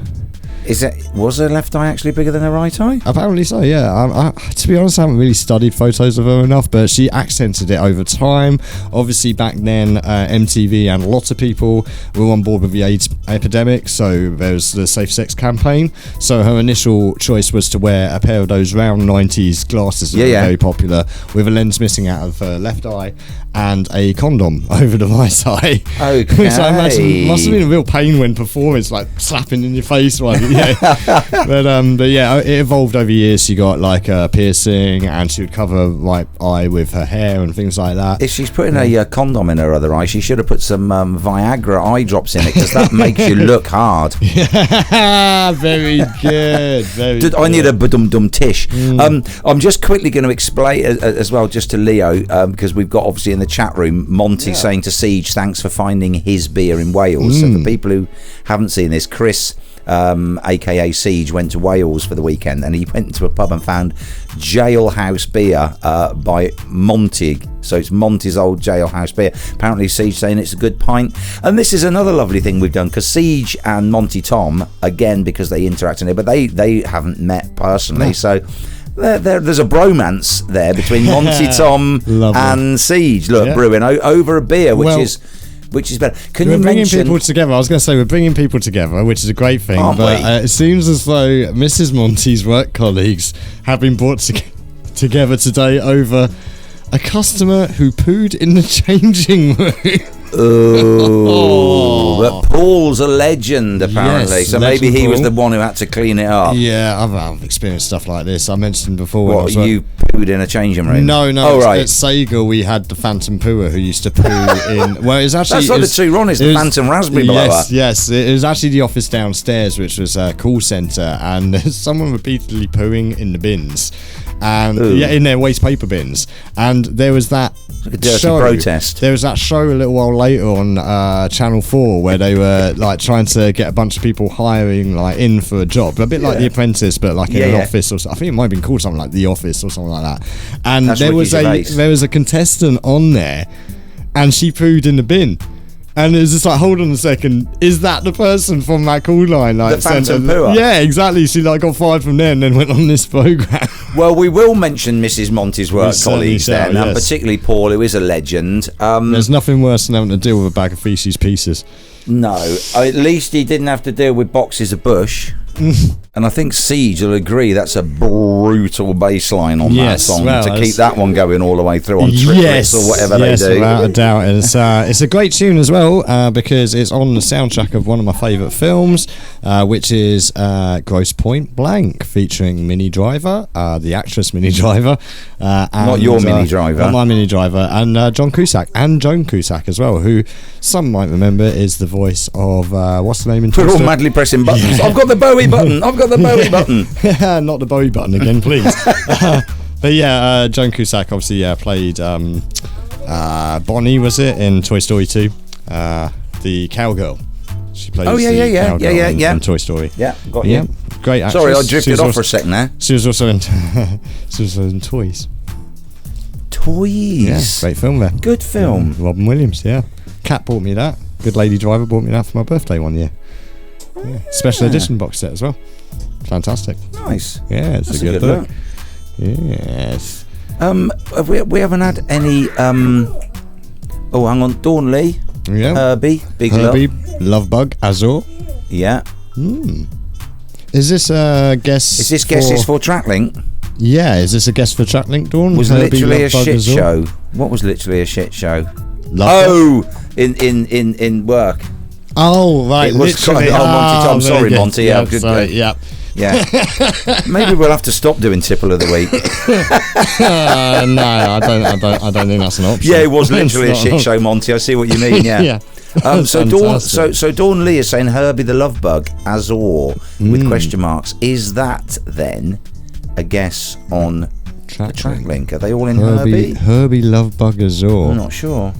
Was her left eye actually bigger than her right eye? Apparently so, yeah. To be honest, I haven't really studied photos of her enough, but she accented it over time. Obviously, back then, MTV and lots of people were on board with the AIDS epidemic, so there was the safe sex campaign. So her initial choice was to wear a pair of those round 90s glasses that were very popular, with a lens missing out of her left eye and a condom over the right eye. Okay. Which I imagine must have been a real pain when performing. It's like slapping in your face while but yeah, it evolved over years. She got like a piercing, and she would cover her right eye with her hair and things like that. If she's putting a condom in her other eye, she should have put some Viagra eye drops in it, because that makes you look hard. Very good. Very good. I need a ba-dum-dum tish. I'm just quickly going to explain as well, just to Leo, because we've got obviously in the chat room Monty saying to Siege, thanks for finding his beer in Wales. So for people who haven't seen this, Chris aka Siege went to Wales for the weekend, and he went into a pub and found Jailhouse beer by Monty. So it's Monty's old Jailhouse beer. Apparently Siege saying it's a good pint. And this is another lovely thing we've done, because Siege and Monty Tom, again because they interact in it, but they haven't met personally, so there's a bromance there between Monty Tom and Siege. Look, brewing over a beer, which is better. We're bringing people together. I was going to say we're bringing people together, which is a great thing. But it seems as though Mrs. Monty's work colleagues have been brought together today over a customer who pooed in the changing room. Oh, but Paul's a legend apparently, yes, so maybe he was the one who had to clean it up. Yeah, I've experienced stuff like this. I mentioned before. What, you pooed in a changing room? No. Oh, right. At Sega we had the Phantom Pooer who used to poo in. Well, it's actually that's like the two Ronnies, the Phantom Raspberry Blower. Yes. It was actually the office downstairs, which was a call centre, and there's someone repeatedly pooing in the bins. and Ooh. in their waste paper bins. And there was that Like a dirty show. protest. There was that show a little while later on Channel 4 where they were like trying to get a bunch of people hiring like in for a job, a bit like The Apprentice, but like in an office or something. I think it might have been called something like The Office or something like that. And That's there was a contestant on there, and she pooed in the bin. And it was just like, hold on a second, is that the person from that call line? Like, The Phantom Pooer? Yeah, exactly. She like got fired from there and then went on this programme. Well, we will mention Mrs. Monty's work certainly colleagues shall, then, and yes. particularly Paul, who is a legend. There's nothing worse than having to deal with a bag of feces pieces. No, at least he didn't have to deal with boxes of bush. And I think Siege will agree that's a brutal bass line on that song to keep that one going all the way through on triplets or whatever they do. Without a doubt. It's a great tune as well because it's on the soundtrack of one of my favourite films, which is Grosse Point Blank, featuring Minnie Driver, the actress Minnie Driver. And, not your Minnie Driver. Not my Minnie Driver. And John Cusack. And Joan Cusack as well, who some might remember is the voice of, what's the name in We're all Twister? madly pressing buttons. I've got the Bowie button. I've got the Bowie button. Not the Bowie button again, please. But yeah, Joan Cusack obviously played Bonnie, was it, in Toy Story 2? The cowgirl. She plays cowgirl in Toy Story. Yeah, got you. Yeah, great actress. Sorry, I drifted off for a second there. She was also in Toys. Toys. Yeah, great film there. Good film. Robin Williams, yeah. Kat bought me that. Good Lady Driver bought me that for my birthday one year. Yeah. Special edition box set as well. Fantastic. Nice. Yeah, it's That's a good look. look. Yes. We haven't had any. Oh, hang on. Dawn Lee. Yeah. Herbie. Big Herbie, Love. Lovebug, Azor. Yeah. Is this a guess? Is this guesses for TrakLink? Yeah, is this a guess for TrakLink, Dawn? Was Herbie, literally a Lovebug, shit Azor? show. What was literally a shit show? Lovebug? In work. Oh, right. It was literally. Monty. I'm very sorry, good. Monty. Yeah, Good. sorry, yeah. Yeah. Maybe we'll have to stop doing Tipple of the week. No, I don't think that's an option. Yeah, it was It's literally a not shit an show, Monty. I see what you mean. Yeah. Yeah. So Dawn Lee is saying Herbie the Lovebug, Azor with question marks. Is that then a guess on the TrakLink? Are they all in Herbie? Herbie Lovebug Azor. I'm not sure.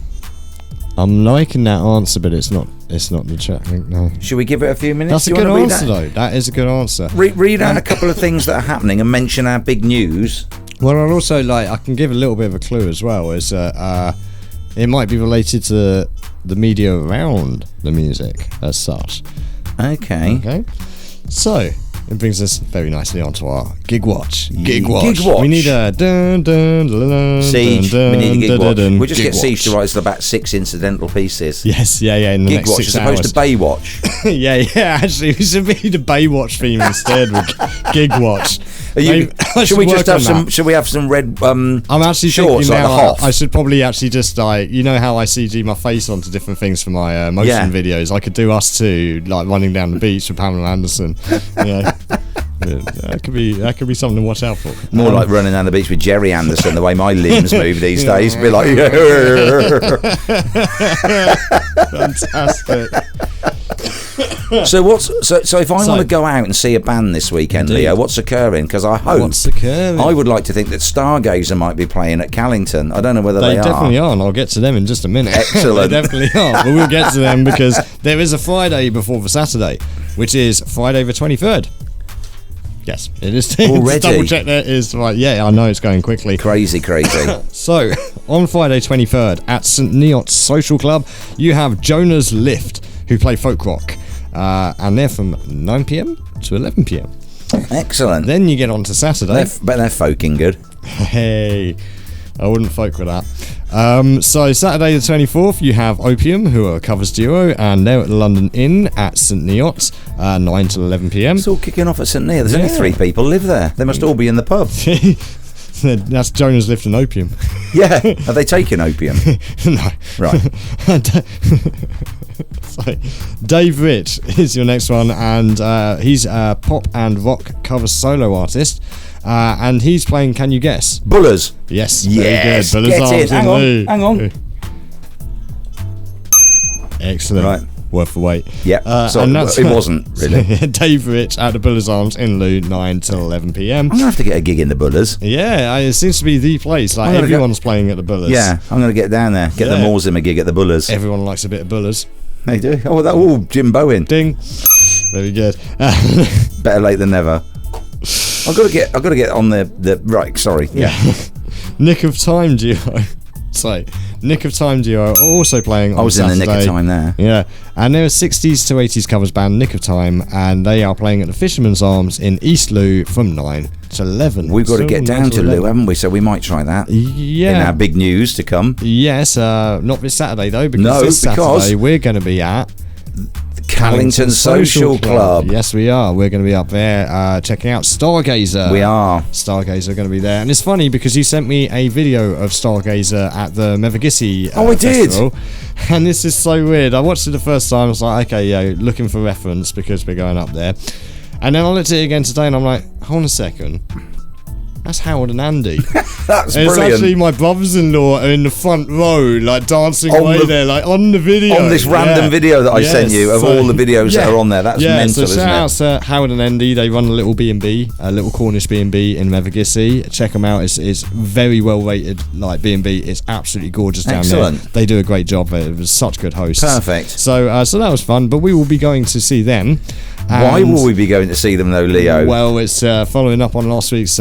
I'm liking that answer, but it's not the TrakLink. No. Should we give it a few minutes? That's a good answer, though. That is a good answer. Read out a couple of things that are happening and mention our big news. Well, I'd also I can give a little bit of a clue as well. Is it might be related to the media around the music as such. Okay. So it brings us very nicely onto our gig watch. Gig watch. We need a dun dun dun dun. Siege. Dun, We need a gig dun, watch. dun, We'll just gig get Siege to watch. write us about 6 incidental pieces. Yes, yeah. In the Gig next watch 6 as opposed hours. to Baywatch. yeah. Actually, it should be the Baywatch theme instead with gig watch. Should we just have some? Should we have some red? I'm actually shorts thinking like the now. Hoff? I should probably actually just you know how I CG my face onto different things for my motion videos. I could do us two like running down the beach with Pamela Anderson. Yeah. That could be something to watch out for. More like running down the beach with Jerry Anderson, the way my limbs move these days. Be like, fantastic. So if I want to go out and see a band this weekend, Indeed. Leo, what's occurring? Because I hope What's occurring? I would like to think that Stargazer might be playing at Callington. I don't know whether They they definitely are, and I'll get to them in just a minute. Excellent. They definitely are, but we'll get to them because there is a Friday before the Saturday, which is Friday the 23rd. Yes, it is. Already? Double check that is right. Yeah, I know it's going quickly. Crazy. So, on Friday 23rd at St Neots Social Club, you have Jonah's Lift, who play folk rock, and they're from 9 p.m. to 11 p.m. Excellent. Then you get on to Saturday. But they're folking good. Hey, I wouldn't folk with that. So Saturday the 24th, you have Opium, who are a covers duo, and they're at the London Inn at St Neots, 9 till 11 p.m. It's all kicking off at St Neots. There's only 3 people live there. They must all be in the pub. That's Jonah's Lift and Opium. Yeah. Are they taking opium? No. Right. So, Dave Rich is your next one, and he's a pop and rock cover solo artist, and he's playing Can You Guess? Bullers. Yes. Yes. Very good. Get Bullers in. Arms Hang on. Excellent. Right. worth the wait. Yeah, so and that's, it wasn't really. Dave Rich at the Bullers Arms in Lou, 9 till 11 p.m. I'm gonna have to get a gig in the Bullers. Yeah, it seems to be the place. Like everyone's playing at the Bullers. Yeah, I'm gonna get down there, get the Morzim a gig at the Bullers. Everyone likes a bit of Bullers. They do. Jim Bowen. Ding. Very good. Better late than never. I've got to get on the right. Sorry. Yeah. Nick of Time duo. So, Nick of Time duo are also playing on I was Saturday. in the Nick of Time there. Yeah, and they're a 60s to 80s covers band, Nick of Time, and they are playing at the Fisherman's Arms in East Lou from 9 to 11. We've got to get down to Lou, haven't we? So we might try that. Yeah. In our big news to come. Yes, not this Saturday though, because Saturday we're going to be at Callington Social Club. Yes, we are. We're going to be up there checking out Stargazer. We are. Stargazer are going to be there. And it's funny because you sent me a video of Stargazer at the Mevagissi I festival. did. And this is so weird. I watched it the first time. I was like, okay, looking for reference because we're going up there. And then I looked at it again today and I'm like, hold on a second. That's Howard and Andy. That's it's brilliant. Actually, my brothers-in-law are in the front row, like dancing away there, like on the video. On this random video that I sent you of all the videos that are on there. That's mental, so shout out to Howard and Andy. They run a little B&B, a little Cornish B&B in Mevagissi. Check them out. It's very well rated, like B&B. It's absolutely gorgeous down there. They do a great job. It was such good hosts. Perfect. So that was fun. But we will be going to see them. Why will we be going to see them though, Leo? Well, it's following up on last week's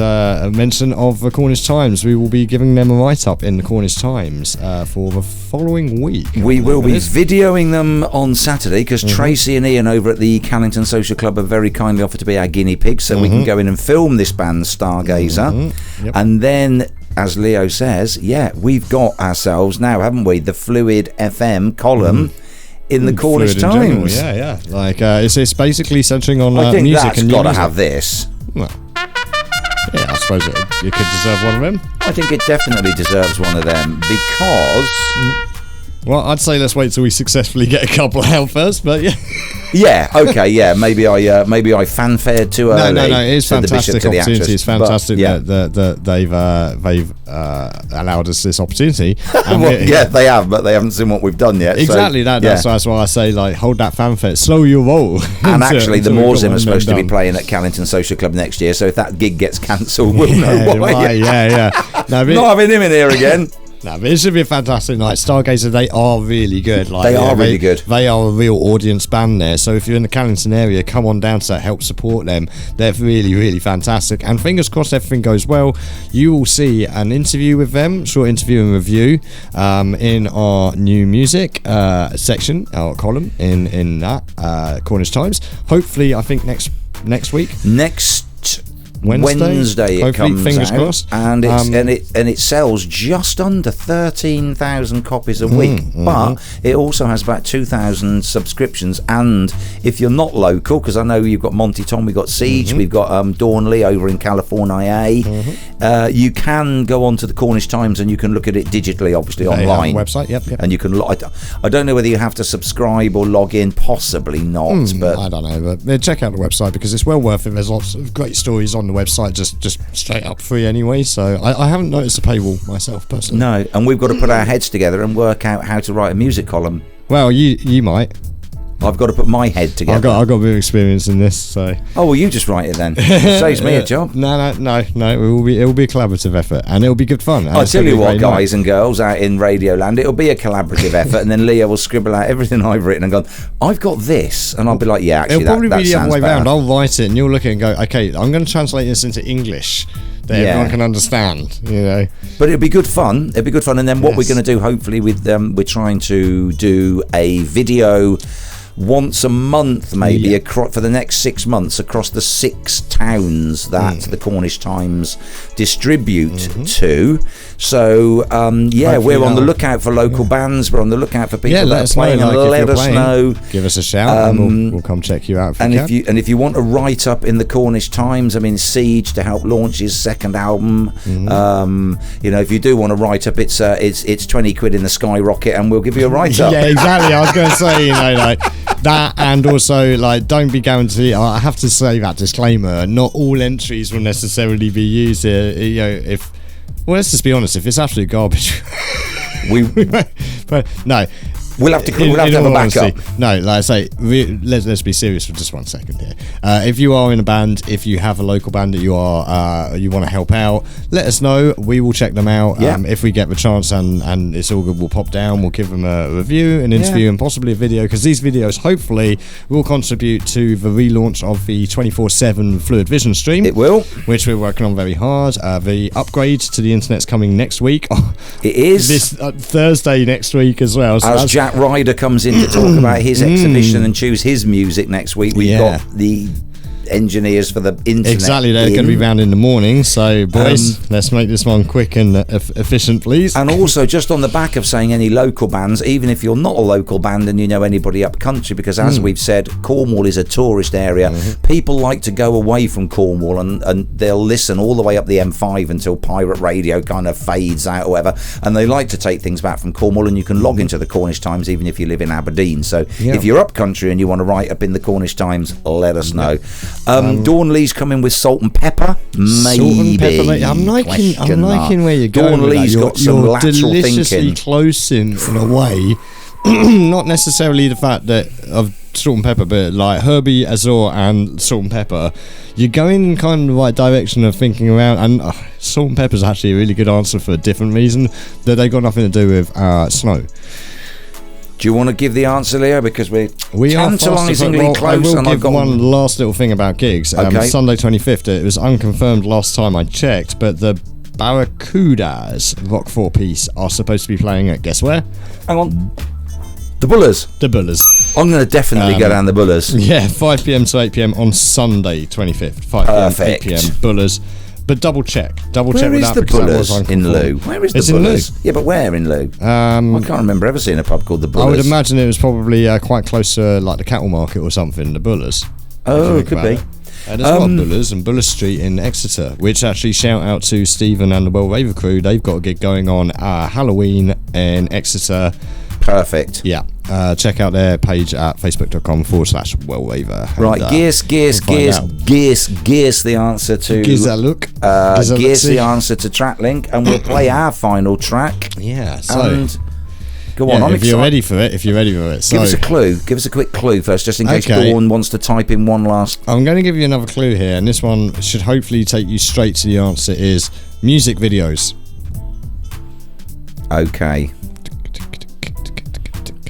mention of the Cornish Times. We will be giving them a write-up in the Cornish Times for the following week. We will be videoing them on Saturday because Tracy and Ian over at the Callington Social Club have very kindly offered to be our guinea pigs, so we can go in and film this band Stargazer. Yep. And then, as Leo says, we've got ourselves now, haven't we, the Phluid FM column in the Cornish Times. Yeah. Like it's basically centering on I think music that's and got to music. have this. Well, yeah, I suppose it could deserve one of them. I think it definitely deserves one of them because. Well, I'd say let's wait till we successfully get a couple out first, but yeah. Yeah, okay, yeah. Maybe I fanfared too early. No. It is fantastic opportunity. It's fantastic that they've allowed us this opportunity. Well, they have, but they haven't seen what we've done yet. Exactly so, that's why I say, like, hold that fanfare, slow your roll. And actually, the Morzim are supposed to be playing at Callington Social Club next year. So if that gig gets cancelled, we'll know why. Yeah. Not having him in here again. No, but it should be a fantastic night. Stargazer, they are really good. Like, they are really good. They are a real audience band there. So if you're in the Callington area, come on down to that, help support them. They're really, really fantastic. And fingers crossed everything goes well. You will see an interview with them, short interview and review, in our new music section, our column in that Cornish Times. Hopefully, I think next week. Next Wednesday it comes fingers out, crossed. and it sells just under 13,000 copies a week, but it also has about 2,000 subscriptions. And if you're not local, because I know you've got Monty Tom, we've got Siege, we've got Dawnley over in California, you can go on to the Cornish Times and you can look at it digitally, obviously online website. Yep. And you can. I don't know whether you have to subscribe or log in. Possibly not, but I don't know. But check out the website because it's well worth it. There's lots of great stories on the website, just straight up free anyway. So I haven't noticed a paywall myself personally. No, and we've got to put our heads together and work out how to write a music column. Well, you might. I've got to put my head together. I've got a bit of experience in this, so. Oh well, you just write it then. It saves me a job. No. It will be a collaborative effort, and it'll be good fun. I'll tell you what, guys and girls out in Radio Land, it'll be a collaborative effort, and then Leah will scribble out everything I've written and gone, I've got this, and I'll be like, yeah, actually, it'll probably be the other way round. I'll write it, and you'll look at it and go, okay, I'm going to translate this into English that everyone can understand, you know. But it'll be good fun. And then what we're going to do, hopefully, with we're trying to do a video once a month, maybe for the next 6 months across the 6 towns that the Cornish Times distribute to. So we're on the lookout for local bands. We're on the lookout for people that are playing, and let us know. Give us a shout, and we'll come check you out. If you want a write up in the Cornish Times, I mean, Siege to help launch his second album. If you do want to write up, it's £20 in the skyrocket, and we'll give you a write up. Yeah, exactly. I was going to say, like that, and also like don't be guaranteed. I have to say that disclaimer: not all entries will necessarily be used here. Let's just be honest. If it's absolute garbage, but no. We'll have to have a backup. No, like I say, let's be serious for just 1 second here. If you are in a band, if you have a local band that you want to help out, let us know. We will check them out. Yeah. If we get the chance and it's all good, we'll pop down. We'll give them a review, an interview, and possibly a video, because these videos hopefully will contribute to the relaunch of the 24/7 Phluid Vision stream. It will, which we're working on very hard. The upgrade to the internet's coming next week. It is this Thursday next week as well. So as Jack Ryder comes in to talk about his exhibition and choose his music next week, we've got the engineers for the internet. Exactly, they're going to be round in the morning. So, boys, let's make this one quick and efficient, please. And also, just on the back of saying any local bands, even if you're not a local band and you know anybody up country, because as we've said, Cornwall is a tourist area. People like to go away from Cornwall and they'll listen all the way up the M5 until pirate radio kind of fades out or whatever. And they like to take things back from Cornwall, and you can log into the Cornish Times even if you live in Aberdeen. So if you're up country and you want to write up in the Cornish Times, let us know. Dawn Lee's coming with salt and pepper. Maybe. Salt and pepper, mate. I'm liking where you're going. Dawn Lee's got some lateral deliciously thinking. Close in a way. Not necessarily the fact that of salt and pepper, but like Herbie Azor and salt and pepper, you're going in kind of the right direction of thinking around. And salt and pepper is actually a really good answer for a different reason, that they got nothing to do with snow. Do you want to give the answer, Leo? Because we're tantalisingly close. I will and give I've got one last little thing about gigs. Okay. Sunday 25th, it was unconfirmed last time I checked, but the Barracudas rock 4-piece are supposed to be playing at, guess where? Hang on. The Bullers. The Bullers. I'm going to definitely go down the Bullers. Yeah, 5pm to 8pm on Sunday 25th. 5pm, Perfect. 8pm, Bullers. But double check Where with is that, the because that Bullers was in unconfirmed. Lou? Where is the It's in Bullers? Lou. Yeah, but where in Lou? I can't remember ever seeing a pub called the Bullers. I would imagine it was probably quite close to like the cattle market or something, the Bullers. Oh, it could be. There's a lot of Bullers and Buller Street in Exeter, which actually shout out to Stephen and the Well Raver crew. They've got a gig going on Halloween in Exeter. Perfect. Yeah. Check out their page at facebook.com/wellraver. Right, Gears, the answer to... Gives that look. Gears the answer to TrakLink, and we'll play our final track. Yeah, so... And go on, I'm if excited. you're ready for it. So, give us a clue. Give us a quick clue first, just in case Dawn wants to type in one last... I'm going to give you another clue here, and this one should hopefully take you straight to the answer, is music videos. Okay.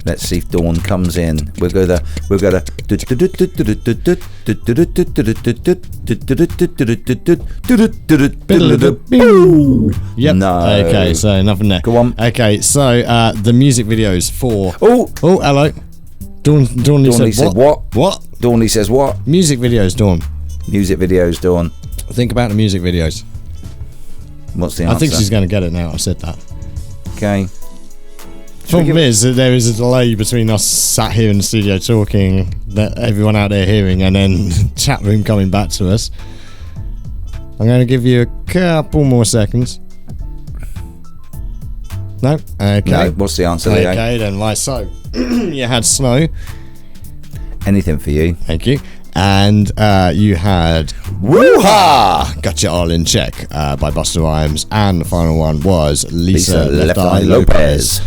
Let's see if Dawn comes in. We'll go the. Yep. No. Okay, so nothing there. Go on. Okay, so the music videos for. Oh, hello. Dawn said what? What? Dawn says what? Music videos, Dawn. Music videos, Dawn. Think about the music videos. What's the answer? I think she's going to get it now. I've said that. Okay. Problem is that there is a delay between us sat here in the studio talking, that everyone out there hearing, and then chat room coming back to us. I'm going to give you a couple more seconds. No? Okay. No, what's the answer? Okay, then, right, so you had Snow. Anything for you. Thank you. And you had Woo-ha! Got You All in Check by Busta Rhymes. And the final one was Lisa Left Eye Lopez.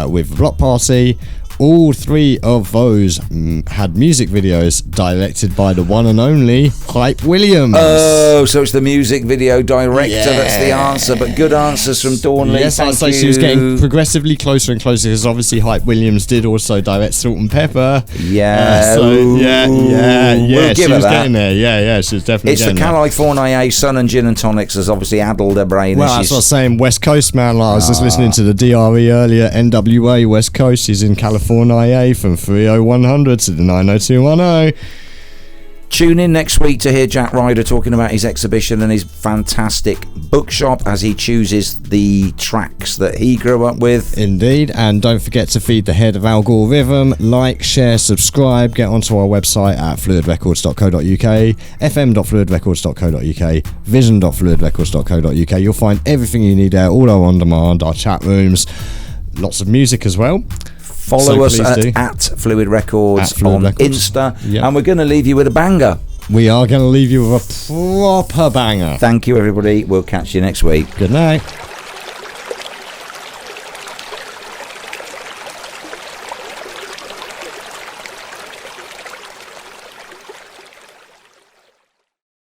With Block Party. All three of those had music videos directed by the one and only Hype Williams. Oh, so it's the music video director that's the answer, but good answers from Dawn Lee. Yes, I'd say she was getting progressively closer and closer, because obviously Hype Williams did also direct Salt and Pepper. Yeah. We'll give she her was that. getting there. Yeah, she was definitely It's the getting there. California Sun and Gin and Tonics has obviously addled her brain. Well, that's what I was saying. West Coast, man. Like, I was just listening to the DRE earlier. NWA, West Coast. She's in California from 30100 to the 90210. Tune in next week to hear Jack Ryder talking about his exhibition and his fantastic bookshop as he chooses the tracks that he grew up with. Indeed, and don't forget to feed the head of algorithm. Like, share, subscribe. Get onto our website at fluidrecords.co.uk, fm.fluidrecords.co.uk, vision.fluidrecords.co.uk. You'll find everything you need there, all our on-demand, our chat rooms, lots of music as well. Follow us at Phluid Records on Insta. Yep. And we're going to leave you with a banger. We are going to leave you with a proper banger. Thank you, everybody. We'll catch you next week. Good night.